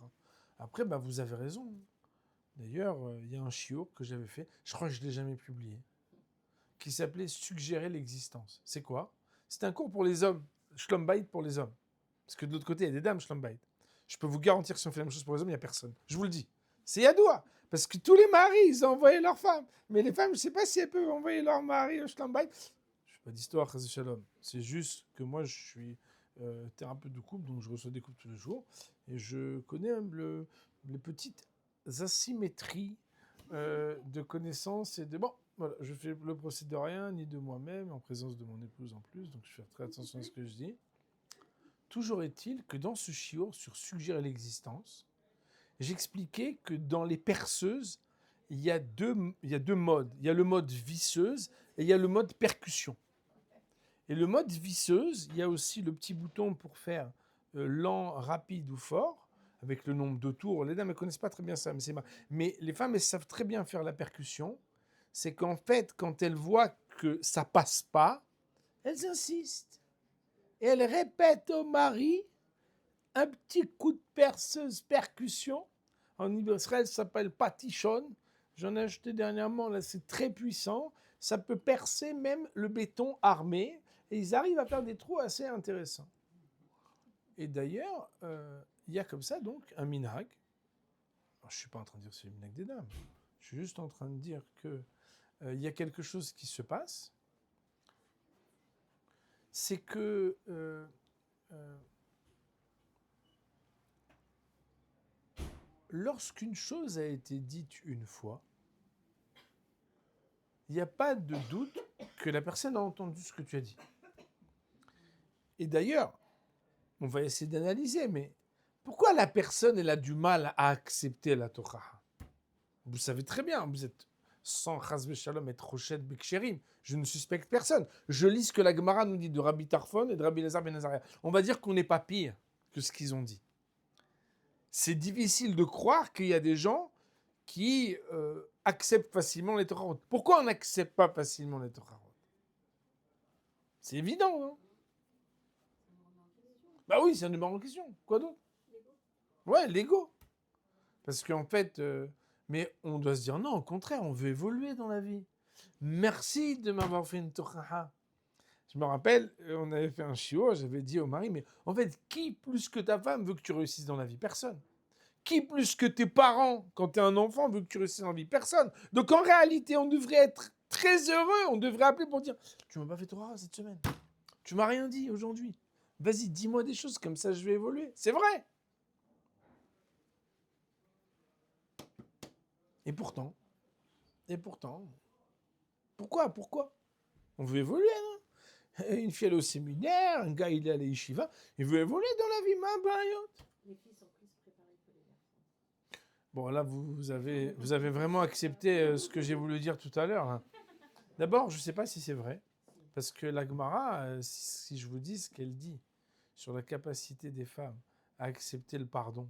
Speaker 1: Après, ben, vous avez raison. D'ailleurs, il y a un shiur que j'avais fait, je crois que je ne l'ai jamais publié, qui s'appelait Suggérer l'existence. C'est quoi ? C'est un cours pour les hommes, Shlom Bayit pour les hommes. Parce que de l'autre côté, il y a des dames Shlom Bayit. Je peux vous garantir que si on fait la même chose pour les hommes, il n'y a personne. Je vous le dis. C'est Yadoua. Parce que tous les maris, ils ont envoyé leurs femmes. Mais les femmes, je ne sais pas si elles peuvent envoyer leur mari au Shlom Bayit. Je ne fais pas d'histoire, Chazé Shalom. C'est juste que moi, je suis thérapeute de couple, donc je reçois des couples tous les jours. Et je connais les petites asymétries de connaissances et de... Bon, voilà, je fais le procès de rien, ni de moi-même, en présence de mon épouse en plus, donc je fais très attention à ce que je dis. Toujours est-il que dans ce shiur sur Suggérer l'existence, j'expliquais que dans les perceuses, il y a deux modes. Il y a le mode visseuse et il y a le mode percussion. Et le mode visseuse, il y a aussi le petit bouton pour faire lent, rapide ou fort, avec le nombre de tours. Les dames ne connaissent pas très bien ça, mais c'est marrant. Mais les femmes, elles savent très bien faire la percussion. C'est qu'en fait, quand elles voient que ça passe pas, elles insistent. Et elles répètent au mari un petit coup de perceuse percussion. En Israël, ça s'appelle patichon. J'en ai acheté dernièrement, là, c'est très puissant. Ça peut percer même le béton armé. Et ils arrivent à faire des trous assez intéressants. Et d'ailleurs, il y a comme ça donc un minhag. Alors, je ne suis pas en train de dire que c'est le minhag des dames. Je suis juste en train de dire que il y a quelque chose qui se passe, c'est que lorsqu'une chose a été dite une fois, il n'y a pas de doute que la personne a entendu ce que tu as dit. Et d'ailleurs, on va essayer d'analyser, mais pourquoi la personne elle a du mal à accepter la Torah? Vous savez très bien, vous êtes sans Chas Shalom et Rochet Beksherim. Je ne suspecte personne. Je lis ce que la Gemara nous dit de Rabbi Tarfon et de Rabbi Elazar ben Azariah. On va dire qu'on n'est pas pire que ce qu'ils ont dit. C'est difficile de croire qu'il y a des gens qui acceptent facilement les Torahot. Pourquoi on n'accepte pas facilement les Torahot? C'est évident, non? Bah oui, c'est un numéro en question. Quoi d'autre? Ouais, l'ego. Parce qu'en fait, mais on doit se dire non, au contraire, on veut évoluer dans la vie. Merci de m'avoir fait une Torah. Je me rappelle, on avait fait un shiur, j'avais dit au mari, mais en fait, qui plus que ta femme veut que tu réussisses dans la vie? Personne. Qui plus que tes parents, quand tu es un enfant, veut que tu réussisses dans la vie? Personne. Donc en réalité, on devrait être très heureux, on devrait appeler pour dire, tu m'as pas fait Torah cette semaine. Tu m'as rien dit aujourd'hui. Vas-y, dis-moi des choses, comme ça je vais évoluer. C'est vrai. Et pourtant, pourquoi on veut évoluer, non? Une fille elle est au séminaire, un gars il est à l'Yeshiva, il veut évoluer dans la vie, ma bayotte.
Speaker 3: Les filles sont plus préparées que les garçons.
Speaker 1: Bon, là, vous avez vraiment accepté ce que j'ai voulu dire tout à l'heure. Hein. D'abord, je ne sais pas si c'est vrai, parce que la Gemara, si je vous dis ce qu'elle dit sur la capacité des femmes à accepter le pardon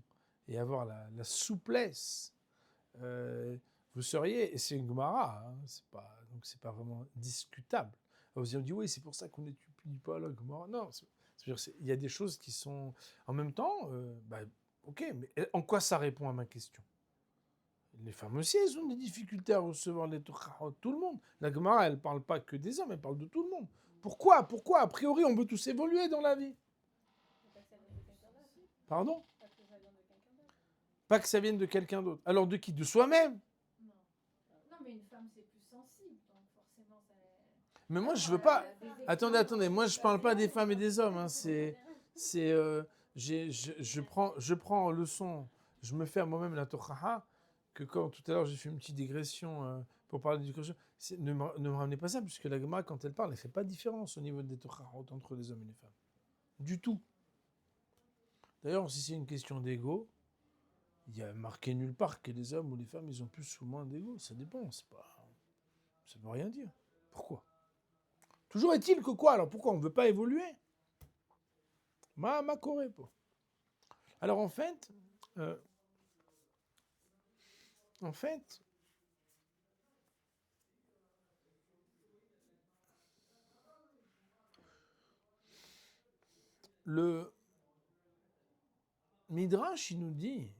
Speaker 1: et avoir la souplesse, vous seriez, et c'est une Gemara, hein, donc c'est pas vraiment discutable. Vous avez dit, oui, c'est pour ça qu'on n'étudie pas la Gemara. Non, il y a des choses qui sont... En même temps, ok, mais en quoi ça répond à ma question? Les femmes aussi, elles ont des difficultés à recevoir les Torahot. Tout le monde. La Gemara, elle ne parle pas que des hommes, elle parle de tout le monde. Pourquoi? A priori, on veut tous évoluer dans la vie. Pardon? Pas que ça vienne de quelqu'un d'autre. Alors de qui? De soi-même.
Speaker 2: Non, mais une femme, c'est plus sensible, donc forcément, ça...
Speaker 1: Mais moi, je veux pas... Attendez, moi, je parle pas des femmes et des hommes. Hein. Je prends leçon, je me fais à moi-même la Torah, que quand tout à l'heure j'ai fait une petite digression pour parler d'éducation, ne me ramenez pas ça, puisque la Gemara, quand elle parle, elle fait pas de différence au niveau des Torah entre les hommes et les femmes. Du tout. D'ailleurs, si c'est une question d'ego, il y a marqué nulle part que les hommes ou les femmes, ils ont plus ou moins d'ego. Ça dépend, ça veut rien dire. Pourquoi? Toujours est-il que quoi? Alors pourquoi on ne veut pas évoluer? Ma corépo. Alors en fait, le Midrash, il nous dit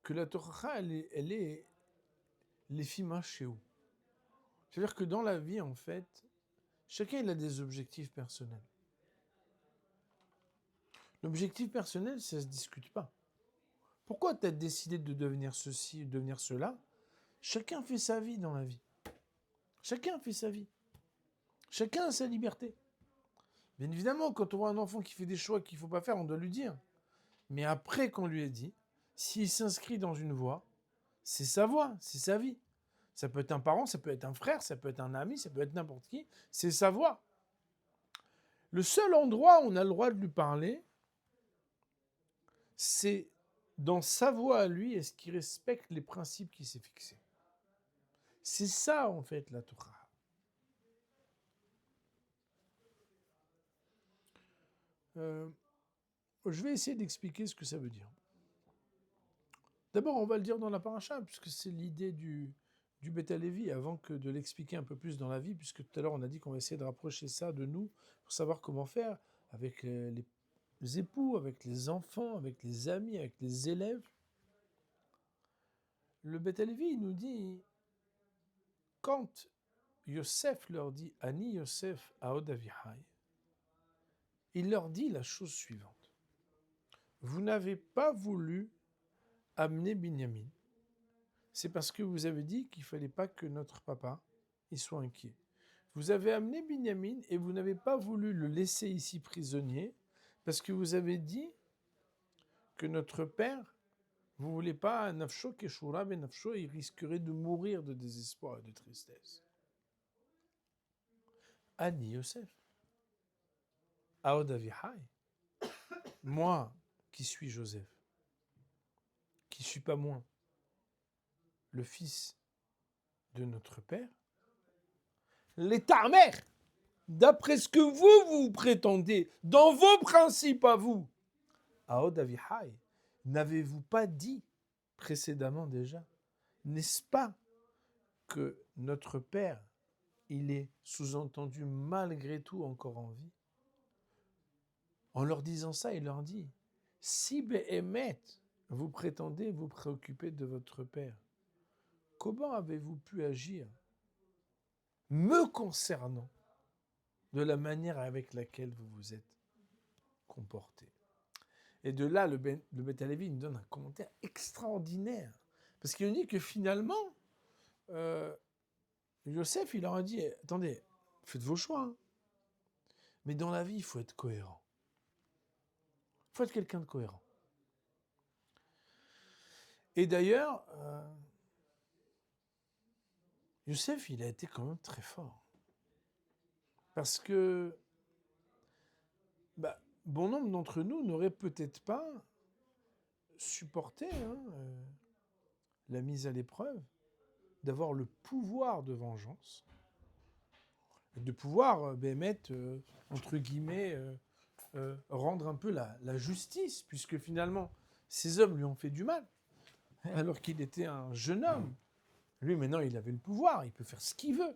Speaker 1: que la Torah, elle est l'effima chez vous. C'est-à-dire que dans la vie, en fait, chacun il a des objectifs personnels. L'objectif personnel, ça ne se discute pas. Pourquoi tu as décidé de devenir ceci ou de devenir cela? Chacun fait sa vie dans la vie. Chacun fait sa vie. Chacun a sa liberté. Bien évidemment, quand on voit un enfant qui fait des choix qu'il ne faut pas faire, on doit lui dire. Mais après qu'on lui ait dit, s'il s'inscrit dans une voie, c'est sa voie, c'est sa vie. Ça peut être un parent, ça peut être un frère, ça peut être un ami, ça peut être n'importe qui. C'est sa voie. Le seul endroit où on a le droit de lui parler, c'est dans sa voie à lui, est-ce qu'il respecte les principes qu'il s'est fixés. C'est ça, en fait, la Torah. Je vais essayer d'expliquer ce que ça veut dire. D'abord, on va le dire dans la paracha, puisque c'est l'idée du Beth Lévi, avant que de l'expliquer un peu plus dans la vie, puisque tout à l'heure, on a dit qu'on va essayer de rapprocher ça de nous, pour savoir comment faire avec les époux, avec les enfants, avec les amis, avec les élèves. Le Beth Lévi, il nous dit, quand Yosef leur dit « Ani Yosef Aod Avihai », il leur dit la chose suivante. Vous n'avez pas voulu amener Binyamin. C'est parce que vous avez dit qu'il ne fallait pas que notre papa ils sont inquiets. Vous avez amené Binyamin et vous n'avez pas voulu le laisser ici prisonnier parce que vous avez dit que notre père, vous ne voulez pas Nafsho Keshura ben Nafsho, il risquerait de mourir de désespoir et de tristesse. Ani Yosef. Aod Avihai. Moi, qui suis Joseph, qui ne suis pas moins le fils de notre père, l'état mère, d'après ce que vous prétendez, dans vos principes à vous, Aod Avihai, n'avez-vous pas dit précédemment déjà, n'est-ce pas que notre père, il est sous-entendu malgré tout encore en vie? En leur disant ça, il leur dit, si Behemet, vous prétendez vous préoccuper de votre père, comment avez-vous pu agir me concernant de la manière avec laquelle vous vous êtes comporté? Et de là, le Beth Halevi nous donne un commentaire extraordinaire. Parce qu'il nous dit que finalement, Yosef, il leur a dit, attendez, faites vos choix. Hein. Mais dans la vie, il faut être cohérent. Il faut être quelqu'un de cohérent. Et d'ailleurs, Yosef, il a été quand même très fort. Parce que bon nombre d'entre nous n'auraient peut-être pas supporté la mise à l'épreuve, d'avoir le pouvoir de vengeance, de pouvoir mettre, entre guillemets, rendre un peu la justice, puisque finalement, ces hommes lui ont fait du mal, alors qu'il était un jeune homme. Lui, maintenant, il avait le pouvoir, il peut faire ce qu'il veut.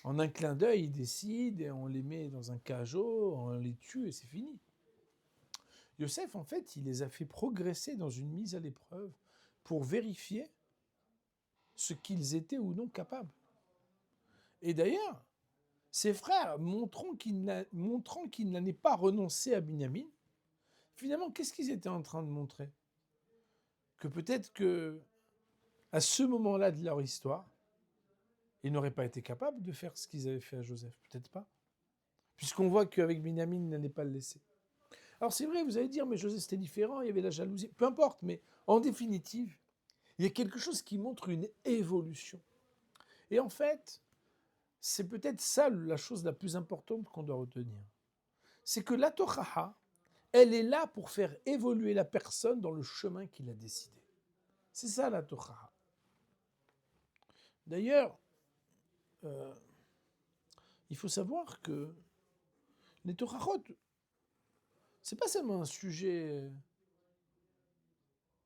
Speaker 1: En un clin d'œil, il décide, et on les met dans un cajot, on les tue, et c'est fini. Yosef, en fait, il les a fait progresser dans une mise à l'épreuve pour vérifier ce qu'ils étaient ou non capables. Et d'ailleurs, ses frères, montrant qu'ils n'allaient pas renoncer à Binyamin, finalement, qu'est-ce qu'ils étaient en train de montrer? Que peut-être que, à ce moment-là de leur histoire, ils n'auraient pas été capables de faire ce qu'ils avaient fait à Joseph. Peut-être pas. Puisqu'on voit qu'avec Binyamin, ils n'allaient pas le laisser. Alors c'est vrai, vous allez dire, mais Joseph, c'était différent, il y avait la jalousie. Peu importe, mais en définitive, il y a quelque chose qui montre une évolution. Et en fait, c'est peut-être ça la chose la plus importante qu'on doit retenir. C'est que la Torah, elle est là pour faire évoluer la personne dans le chemin qu'il a décidé. C'est ça la Torah. D'ailleurs, il faut savoir que les Torahot, c'est pas seulement un sujet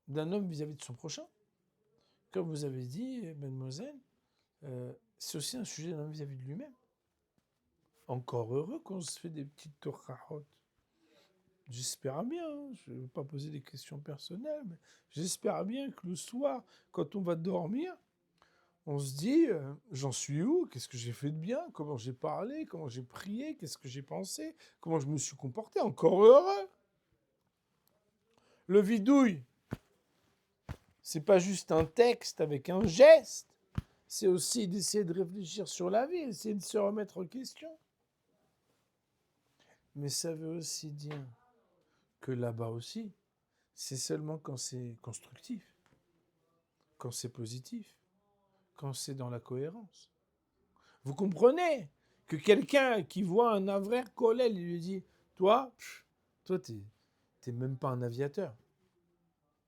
Speaker 1: d'un homme vis-à-vis de son prochain. Comme vous avez dit, mademoiselle, c'est aussi un sujet d'un homme vis-à-vis de lui-même. Encore heureux qu'on se fait des petites Torahot. J'espère bien, hein, je ne vais pas poser des questions personnelles, mais j'espère bien que le soir, quand on va dormir, on se dit, j'en suis où? Qu'est-ce que j'ai fait de bien? Comment j'ai parlé? Comment j'ai prié? Qu'est-ce que j'ai pensé? Comment je me suis comporté? Encore heureux! Le vidouille, c'est pas juste un texte avec un geste, c'est aussi d'essayer de réfléchir sur la vie, essayer de se remettre en question. Mais ça veut aussi dire que là-bas aussi, c'est seulement quand c'est constructif, quand c'est positif, quand c'est dans la cohérence. Vous comprenez que quelqu'un qui voit un avraire Kollel, il lui dit « Toi, t'es même pas un aviateur. »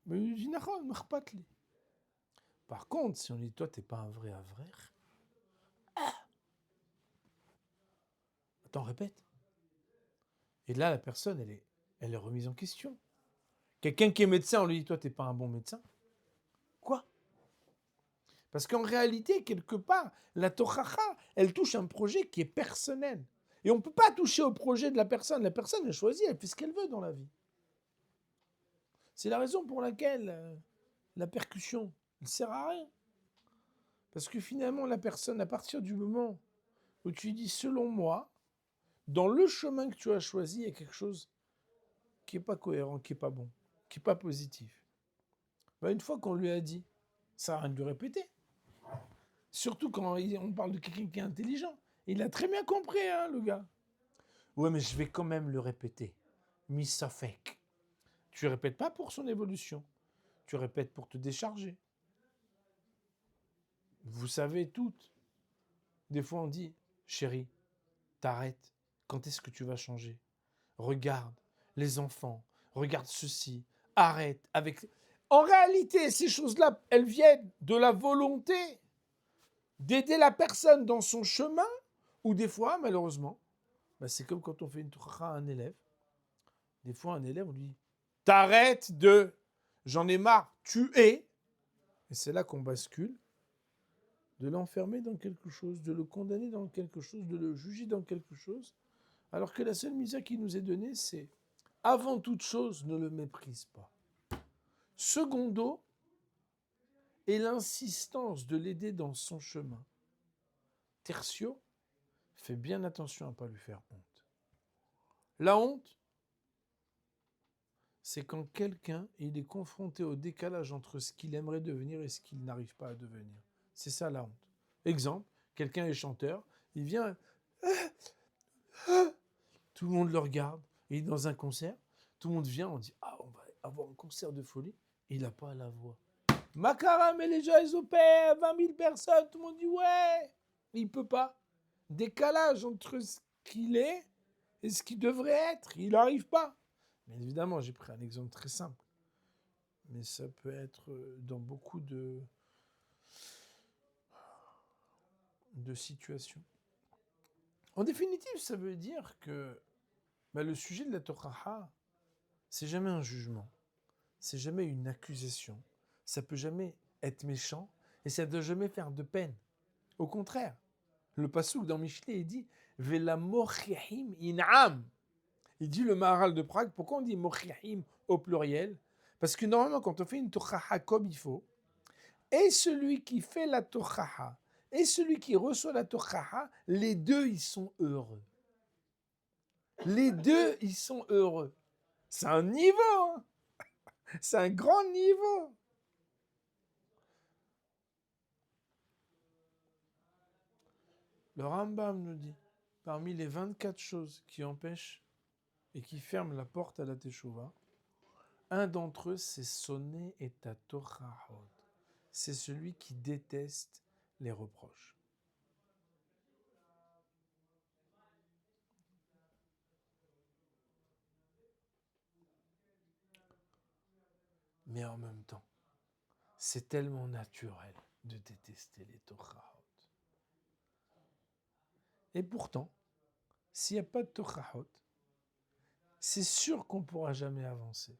Speaker 1: Mais il lui dit « Par contre, si on dit « Toi, t'es pas un vrai avraire. » Attends, répète. Et là, la personne, elle est remise en question. Quelqu'un qui est médecin, on lui dit « Toi, t'es pas un bon médecin. » Quoi? Parce qu'en réalité, quelque part, la Torah, elle touche un projet qui est personnel. Et on ne peut pas toucher au projet de la personne. La personne, elle choisit, elle fait ce qu'elle veut dans la vie. C'est la raison pour laquelle la percussion ne sert à rien. Parce que finalement, la personne, à partir du moment où tu dis « Selon moi, dans le chemin que tu as choisi, il y a quelque chose qui n'est pas cohérent, qui n'est pas bon, qui n'est pas positif. » Une fois qu'on lui a dit, ça sert à rien de lui répéter. Surtout quand on parle de quelqu'un qui est intelligent. Il a très bien compris, hein, le gars. Ouais, mais je vais quand même le répéter. Misafek. Tu répètes pas pour son évolution. Tu répètes pour te décharger. Vous savez toutes. Des fois, on dit, chérie, t'arrêtes. Quand est-ce que tu vas changer? Regarde les enfants. Regarde ceci. Arrête. En réalité, ces choses-là, elles viennent de la volonté d'aider la personne dans son chemin. Ou des fois, malheureusement, c'est comme quand on fait une toukha à un élève. Des fois, un élève, on lui dit, t'arrêtes de... J'en ai marre, tu es... Et c'est là qu'on bascule, de l'enfermer dans quelque chose, de le condamner dans quelque chose, de le juger dans quelque chose, alors que la seule misère qui nous est donnée, c'est, avant toute chose, ne le méprise pas. Secondo, et l'insistance de l'aider dans son chemin. Tertio, fais bien attention à ne pas lui faire honte. La honte, c'est quand quelqu'un il est confronté au décalage entre ce qu'il aimerait devenir et ce qu'il n'arrive pas à devenir. C'est ça la honte. Exemple, quelqu'un est chanteur, il vient, tout le monde le regarde, il est dans un concert, tout le monde vient, on dit on va avoir un concert de folie, et il n'a pas la voix. Macaram et les gens ils opèrent, 20 000 personnes, tout le monde dit ouais, il ne peut pas. Décalage entre ce qu'il est et ce qu'il devrait être, il n'arrive pas. Mais évidemment, j'ai pris un exemple très simple. Mais ça peut être dans beaucoup de situations. En définitive, ça veut dire que le sujet de la Torah, c'est jamais un jugement, c'est jamais une accusation, ça peut jamais être méchant et ça ne doit jamais faire de peine. Au contraire, le passouk dans Michelet, il dit « Vela mochiahim in'am ». Il dit le Maharal de Prague, pourquoi on dit mochiahim au pluriel? Parce que normalement, quand on fait une Torah comme il faut, et celui qui fait la Torah et celui qui reçoit la Torah, les deux, ils sont heureux. Les deux, ils sont heureux. C'est un niveau, hein. C'est un grand niveau. Le Rambam nous dit, parmi les 24 choses qui empêchent et qui ferment la porte à la Teshuvah, un d'entre eux, c'est sonner et ta Torahot. C'est celui qui déteste les reproches. Mais en même temps, c'est tellement naturel de détester les Torahot. Et pourtant, s'il n'y a pas de Torahot, c'est sûr qu'on ne pourra jamais avancer.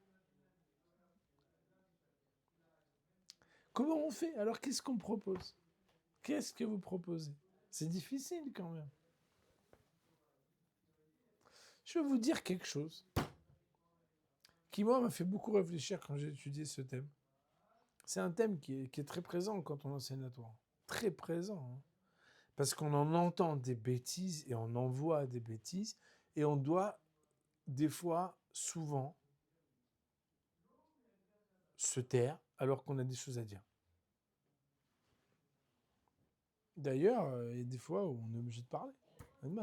Speaker 1: Comment on fait? Alors qu'est-ce qu'on propose? Qu'est-ce que vous proposez? C'est difficile quand même. Je vais vous dire quelque chose qui, moi, m'a fait beaucoup réfléchir quand j'ai étudié ce thème. C'est un thème qui est très présent quand on enseigne la Torah. Très présent. Hein. Parce qu'on en entend des bêtises et on en voit des bêtises et on doit, des fois, souvent, se taire alors qu'on a des choses à dire. D'ailleurs, il y a des fois où on est obligé de parler. Il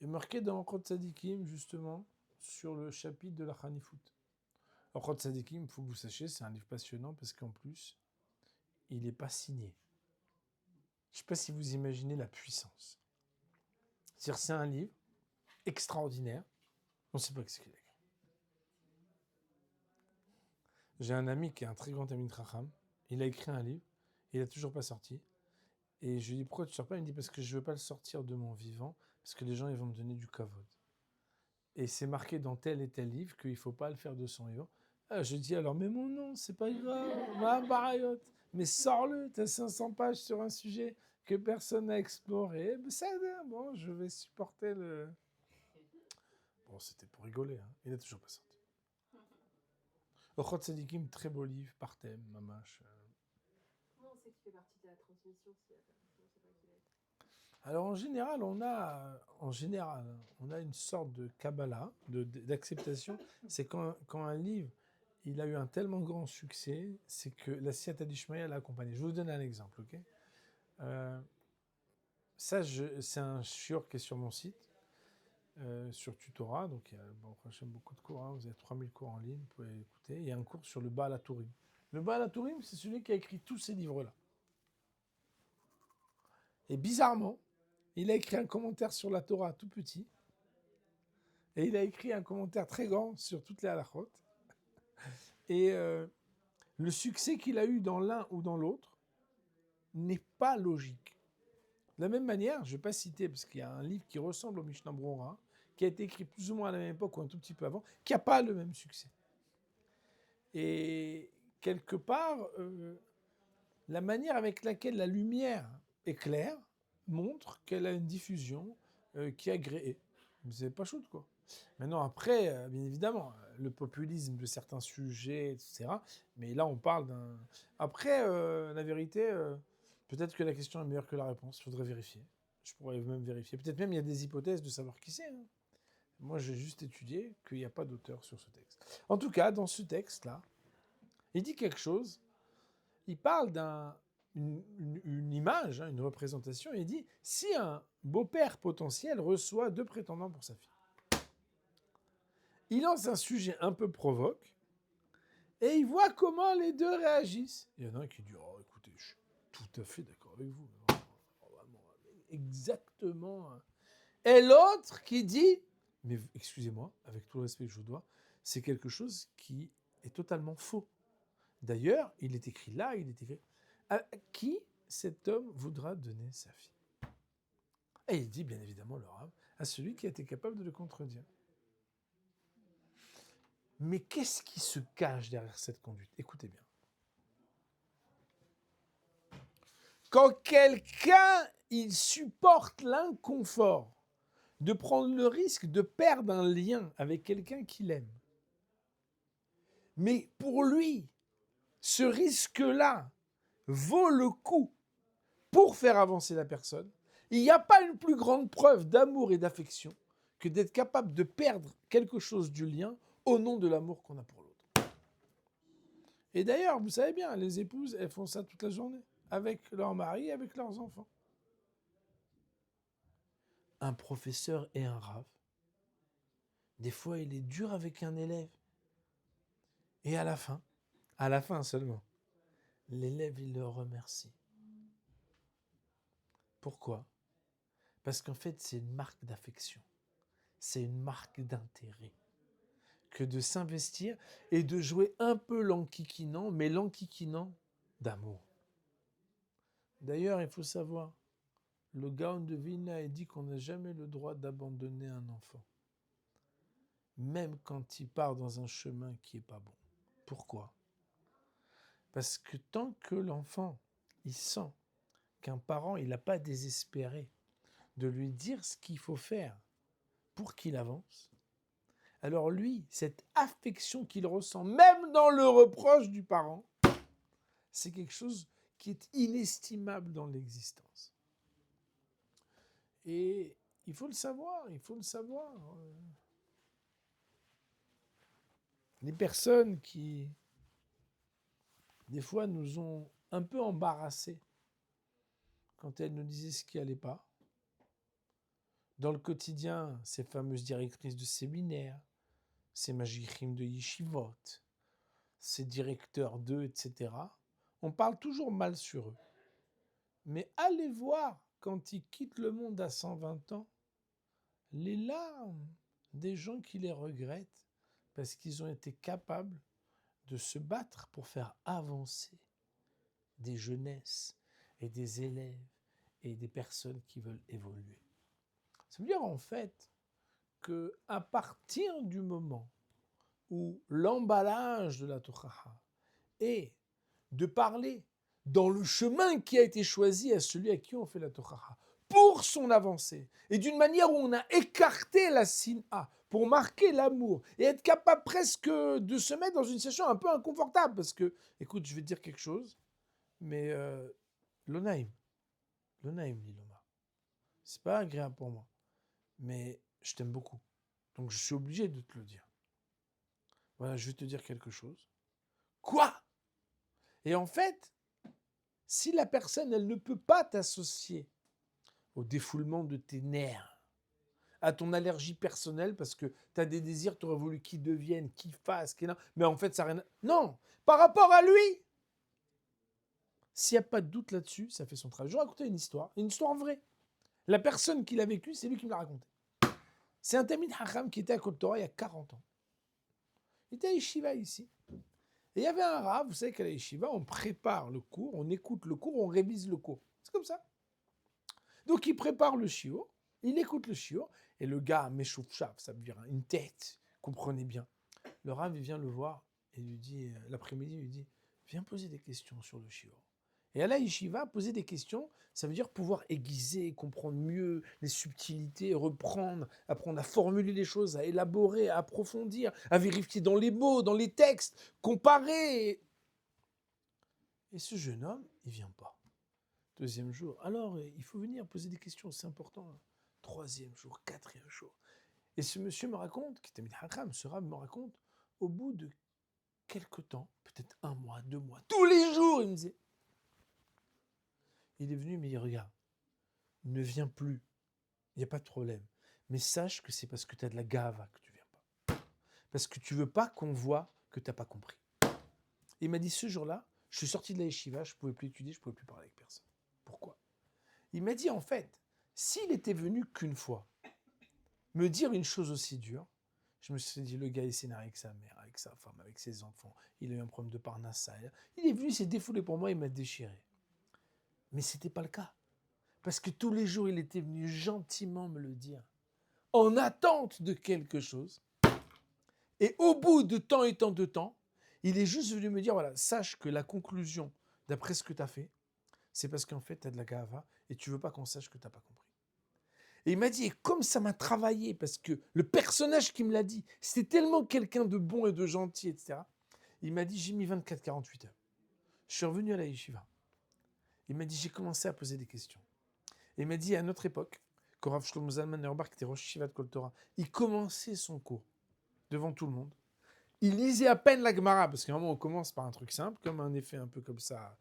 Speaker 1: est marqué dans Orchot Tzadikim, justement, sur le chapitre de la Chanifout. Orchot Tzadikim, il faut que vous sachiez, c'est un livre passionnant parce qu'en plus, il n'est pas signé. Je ne sais pas si vous imaginez la puissance. C'est-à-dire, c'est un livre extraordinaire. On ne sait pas ce qu'il a écrit. J'ai un ami qui est un très grand ami de Chacham. Il a écrit un livre. Il n'a toujours pas sorti. Et je lui dis, pourquoi tu ne sors pas? Il me dit, parce que je ne veux pas le sortir de mon vivant, parce que les gens ils vont me donner du kavod. Et c'est marqué dans tel et tel livre qu'il ne faut pas le faire de son vivant. Je dis alors, mais mon nom, c'est pas grave. Mais sors-le, tu as 500 pages sur un sujet que personne n'a exploré. Ça, bon, je vais supporter le... Bon, c'était pour rigoler, hein. Il n'a toujours pas sorti. Ochot Tzadikim, très beau livre, par thème, mamache.
Speaker 3: Non, on sait qu'il fait partie de la transmission, s'il y a pas longtemps, c'est pas qu'il est.
Speaker 1: Alors en général, on a une sorte de Kabbalah, d'acceptation. C'est quand un livre il a eu un tellement grand succès, c'est que la Siyata d'Ishmael l'a accompagné. Je vais vous donner un exemple, ok? C'est un shiur qui est sur mon site, sur Tutora. Donc, il y a j'aime beaucoup de cours. Hein, vous avez 3000 cours en ligne, vous pouvez écouter. Il y a un cours sur le Baal HaTurim. Le Baal HaTurim, c'est celui qui a écrit tous ces livres-là. Et bizarrement, il a écrit un commentaire sur la Torah tout petit. Et il a écrit un commentaire très grand sur toutes les halachot. Et le succès qu'il a eu dans l'un ou dans l'autre n'est pas logique. De la même manière, je ne vais pas citer, parce qu'il y a un livre qui ressemble au Mishnah Brura, qui a été écrit plus ou moins à la même époque ou un tout petit peu avant, qui n'a pas le même succès. Et quelque part, la manière avec laquelle la lumière éclaire montre qu'elle a une diffusion qui est agréée. C'est pas chouette, quoi. Maintenant, après, bien évidemment, le populisme de certains sujets, etc. Mais là, on parle d'un... Après, la vérité, peut-être que la question est meilleure que la réponse. Il faudrait vérifier. Je pourrais même vérifier. Peut-être même il y a des hypothèses de savoir qui c'est. Hein. Moi, j'ai juste étudié qu'il n'y a pas d'auteur sur ce texte. En tout cas, dans ce texte-là, il dit quelque chose. Il parle d'une image, hein, une représentation. Et il dit, si un beau-père potentiel reçoit 2 prétendants pour sa fille, il lance un sujet un peu provoque et il voit comment les deux réagissent. Il y en a un qui dit, oh écoutez, je suis tout à fait d'accord avec vous. Exactement. Et l'autre qui dit, mais excusez-moi, avec tout le respect que je vous dois, c'est quelque chose qui est totalement faux. D'ailleurs, il est écrit là, il est écrit... À qui cet homme voudra donner sa fille? Et il dit, bien évidemment, le Rav, à celui qui a été capable de le contredire. Mais qu'est-ce qui se cache derrière cette conduite? Écoutez bien. Quand quelqu'un, il supporte l'inconfort de prendre le risque de perdre un lien avec quelqu'un qu'il aime, mais pour lui, ce risque-là vaut le coup pour faire avancer la personne, il n'y a pas une plus grande preuve d'amour et d'affection que d'être capable de perdre quelque chose du lien au nom de l'amour qu'on a pour l'autre. Et d'ailleurs, vous savez bien, les épouses, elles font ça toute la journée, avec leur mari, avec leurs enfants. Un professeur et un rav, des fois, il est dur avec un élève. Et à la fin seulement, l'élève, il le remercie. Pourquoi? Parce qu'en fait, c'est une marque d'affection. C'est une marque d'intérêt. Que de s'investir et de jouer un peu l'enquiquinant, mais l'enquiquinant d'amour. D'ailleurs, il faut savoir, le Gaon de Vilna a dit qu'on n'a jamais le droit d'abandonner un enfant. Même quand il part dans un chemin qui n'est pas bon. Pourquoi? Parce que tant que l'enfant, il sent qu'un parent, il n'a pas désespéré de lui dire ce qu'il faut faire pour qu'il avance, alors lui, cette affection qu'il ressent, même dans le reproche du parent, c'est quelque chose qui est inestimable dans l'existence. Et il faut le savoir, il faut le savoir. Les personnes qui, des fois, nous ont un peu embarrassés quand elles nous disaient ce qui n'allait pas. Dans le quotidien, ces fameuses directrices de séminaires, ces magichim de yeshivot, ces directeurs d'eux, etc., on parle toujours mal sur eux. Mais allez voir, quand ils quittent le monde à 120 ans, les larmes des gens qui les regrettent parce qu'ils ont été capables de se battre pour faire avancer des jeunesses et des élèves et des personnes qui veulent évoluer. Ça veut dire en fait qu'à partir du moment où l'emballage de la Torah est de parler dans le chemin qui a été choisi à celui à qui on fait la Torah, pour son avancée, et d'une manière où on a écarté la sin'a, pour marquer l'amour, et être capable presque de se mettre dans une situation un peu inconfortable, parce que, écoute, je vais te dire quelque chose, mais l'onaïm, Liloma, c'est pas agréable pour moi, mais je t'aime beaucoup, donc je suis obligé de te le dire. voilà, je vais te dire quelque chose. Quoi? Et en fait, si la personne, elle ne peut pas t'associer au défoulement de tes nerfs, à ton allergie personnelle, parce que tu as des désirs, tu aurais voulu qu'il devienne, qu'il fasse, qu'il... mais en fait, ça n'a rien... Non, par rapport à lui, s'il n'y a pas de doute là-dessus, ça fait son travail. Je vais raconter une histoire vraie. La personne qui l'a vécue, c'est lui qui me l'a raconté. C'est un Tamid Hacham qui était à Kol Torah il y a 40 ans. Il était à Yeshiva ici. Et il y avait un Rav, vous savez qu'à la Yeshiva, on prépare le cours, on écoute le cours, on révise le cours. C'est comme ça. Donc il prépare le shiur, il écoute le shiur, et le gars, Meshoufchav, ça veut dire une tête, comprenez bien. Le Rav, il vient le voir, et lui dit, l'après-midi, il lui dit, viens poser des questions sur le shiur. Et à la Yeshiva, poser des questions, ça veut dire pouvoir aiguiser, comprendre mieux les subtilités, reprendre, apprendre à formuler les choses, à élaborer, à approfondir, à vérifier dans les mots, dans les textes, comparer. Et ce jeune homme, il vient pas. Deuxième jour, alors il faut venir poser des questions, c'est important. Troisième jour, quatrième jour. Et ce monsieur me raconte, qui était Tamid Hacham, ce Rav me raconte, au bout de quelque temps, peut-être 1 mois, 2 mois, tous les jours, il me disait, il est venu me dire, regarde, ne viens plus, il n'y a pas de problème. Mais sache que c'est parce que tu as de la gava que tu ne viens pas. Parce que tu ne veux pas qu'on voit que tu n'as pas compris. Il m'a dit, ce jour-là, je suis sorti de la yeshiva, je ne pouvais plus étudier, je ne pouvais plus parler avec personne. Pourquoi? Il m'a dit, en fait, s'il était venu qu'une fois me dire une chose aussi dure, je me suis dit, le gars, il s'énerve avec sa mère, avec sa femme, avec ses enfants, il a eu un problème de parnassa. Il est venu, il s'est défoulé pour moi, il m'a déchiré. Mais ce n'était pas le cas. Parce que tous les jours, il était venu gentiment me le dire, en attente de quelque chose. Et au bout de tant et tant de temps, il est juste venu me dire, voilà, sache que la conclusion, d'après ce que tu as fait, c'est parce qu'en fait, tu as de la gava et tu veux pas qu'on sache que tu n'as pas compris. Et il m'a dit, et comme ça m'a travaillé, parce que le personnage qui me l'a dit, c'était tellement quelqu'un de bon et de gentil, etc. Il m'a dit, j'ai mis 24-48 heures. Je suis revenu à la yeshiva. Il m'a dit, j'ai commencé à poser des questions. Et il m'a dit, à notre époque, quand Rav Shlomo Zalman Auerbach, qui était Rosh Yeshiva de Kol Torah, il commençait son cours devant tout le monde. Il lisait à peine la Gemara, parce qu'à un moment, on commence par un truc simple, comme un effet un peu comme ça,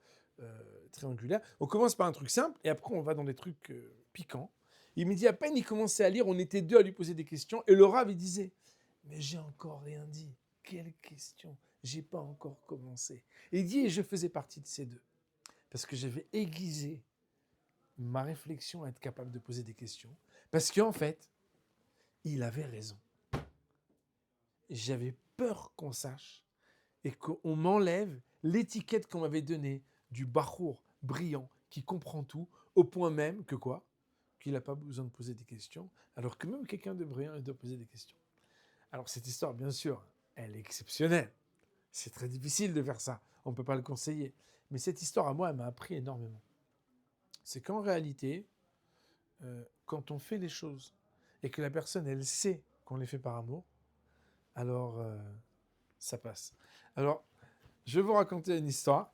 Speaker 1: triangulaire. On commence par un truc simple, et après, on va dans des trucs piquants. Il me dit, à peine il commençait à lire, on était deux à lui poser des questions, et le Rav, il disait, mais j'ai encore rien dit. Quelle question? J'ai pas encore commencé. Et il dit, et je faisais partie de ces deux. Parce que j'avais aiguisé ma réflexion à être capable de poser des questions. Parce qu'en fait, il avait raison. J'avais peur qu'on sache et qu'on m'enlève l'étiquette qu'on m'avait donnée du bachour brillant qui comprend tout, au point même que quoi? Qu'il n'a pas besoin de poser des questions, alors que même quelqu'un de brillant, il doit poser des questions. Alors cette histoire, bien sûr, elle est exceptionnelle. C'est très difficile de faire ça. On ne peut pas le conseiller. Mais cette histoire, à moi, elle m'a appris énormément. C'est qu'en réalité, quand on fait les choses et que la personne, elle sait qu'on les fait par amour, alors ça passe. Alors, je vais vous raconter une histoire.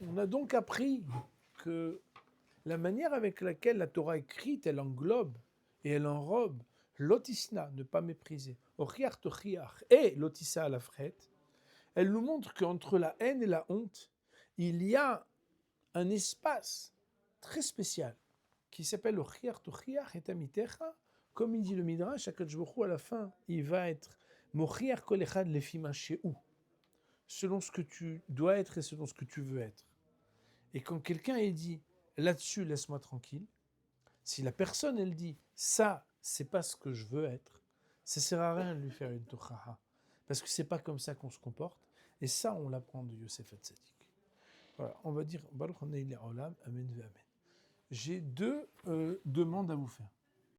Speaker 1: On a donc appris que la manière avec laquelle la Torah écrite, elle englobe et elle enrobe l'otisna, ne pas mépriser, ochiach tochiach, et l'otissa à la frette, elle nous montre qu'entre la haine et la honte, il y a un espace très spécial qui s'appelle ochiach tochiach et amitecha. Comme il dit le Midrash, HaKadosh Baruch Hu, à la fin, il va être mochiach kol echad lefi ma shehu, selon ce que tu dois être et selon ce que tu veux être. Et quand quelqu'un est dit là-dessus, laisse-moi tranquille, si la personne elle dit ça, c'est pas ce que je veux être, ça sert à rien de lui faire une tochaha, parce que c'est pas comme ça qu'on se comporte. Et ça, on l'apprend de Yosef Hatzadik. Voilà, on va dire Baruch Hanei Le'olam, Amen ve Amen. J'ai deux demandes à vous faire.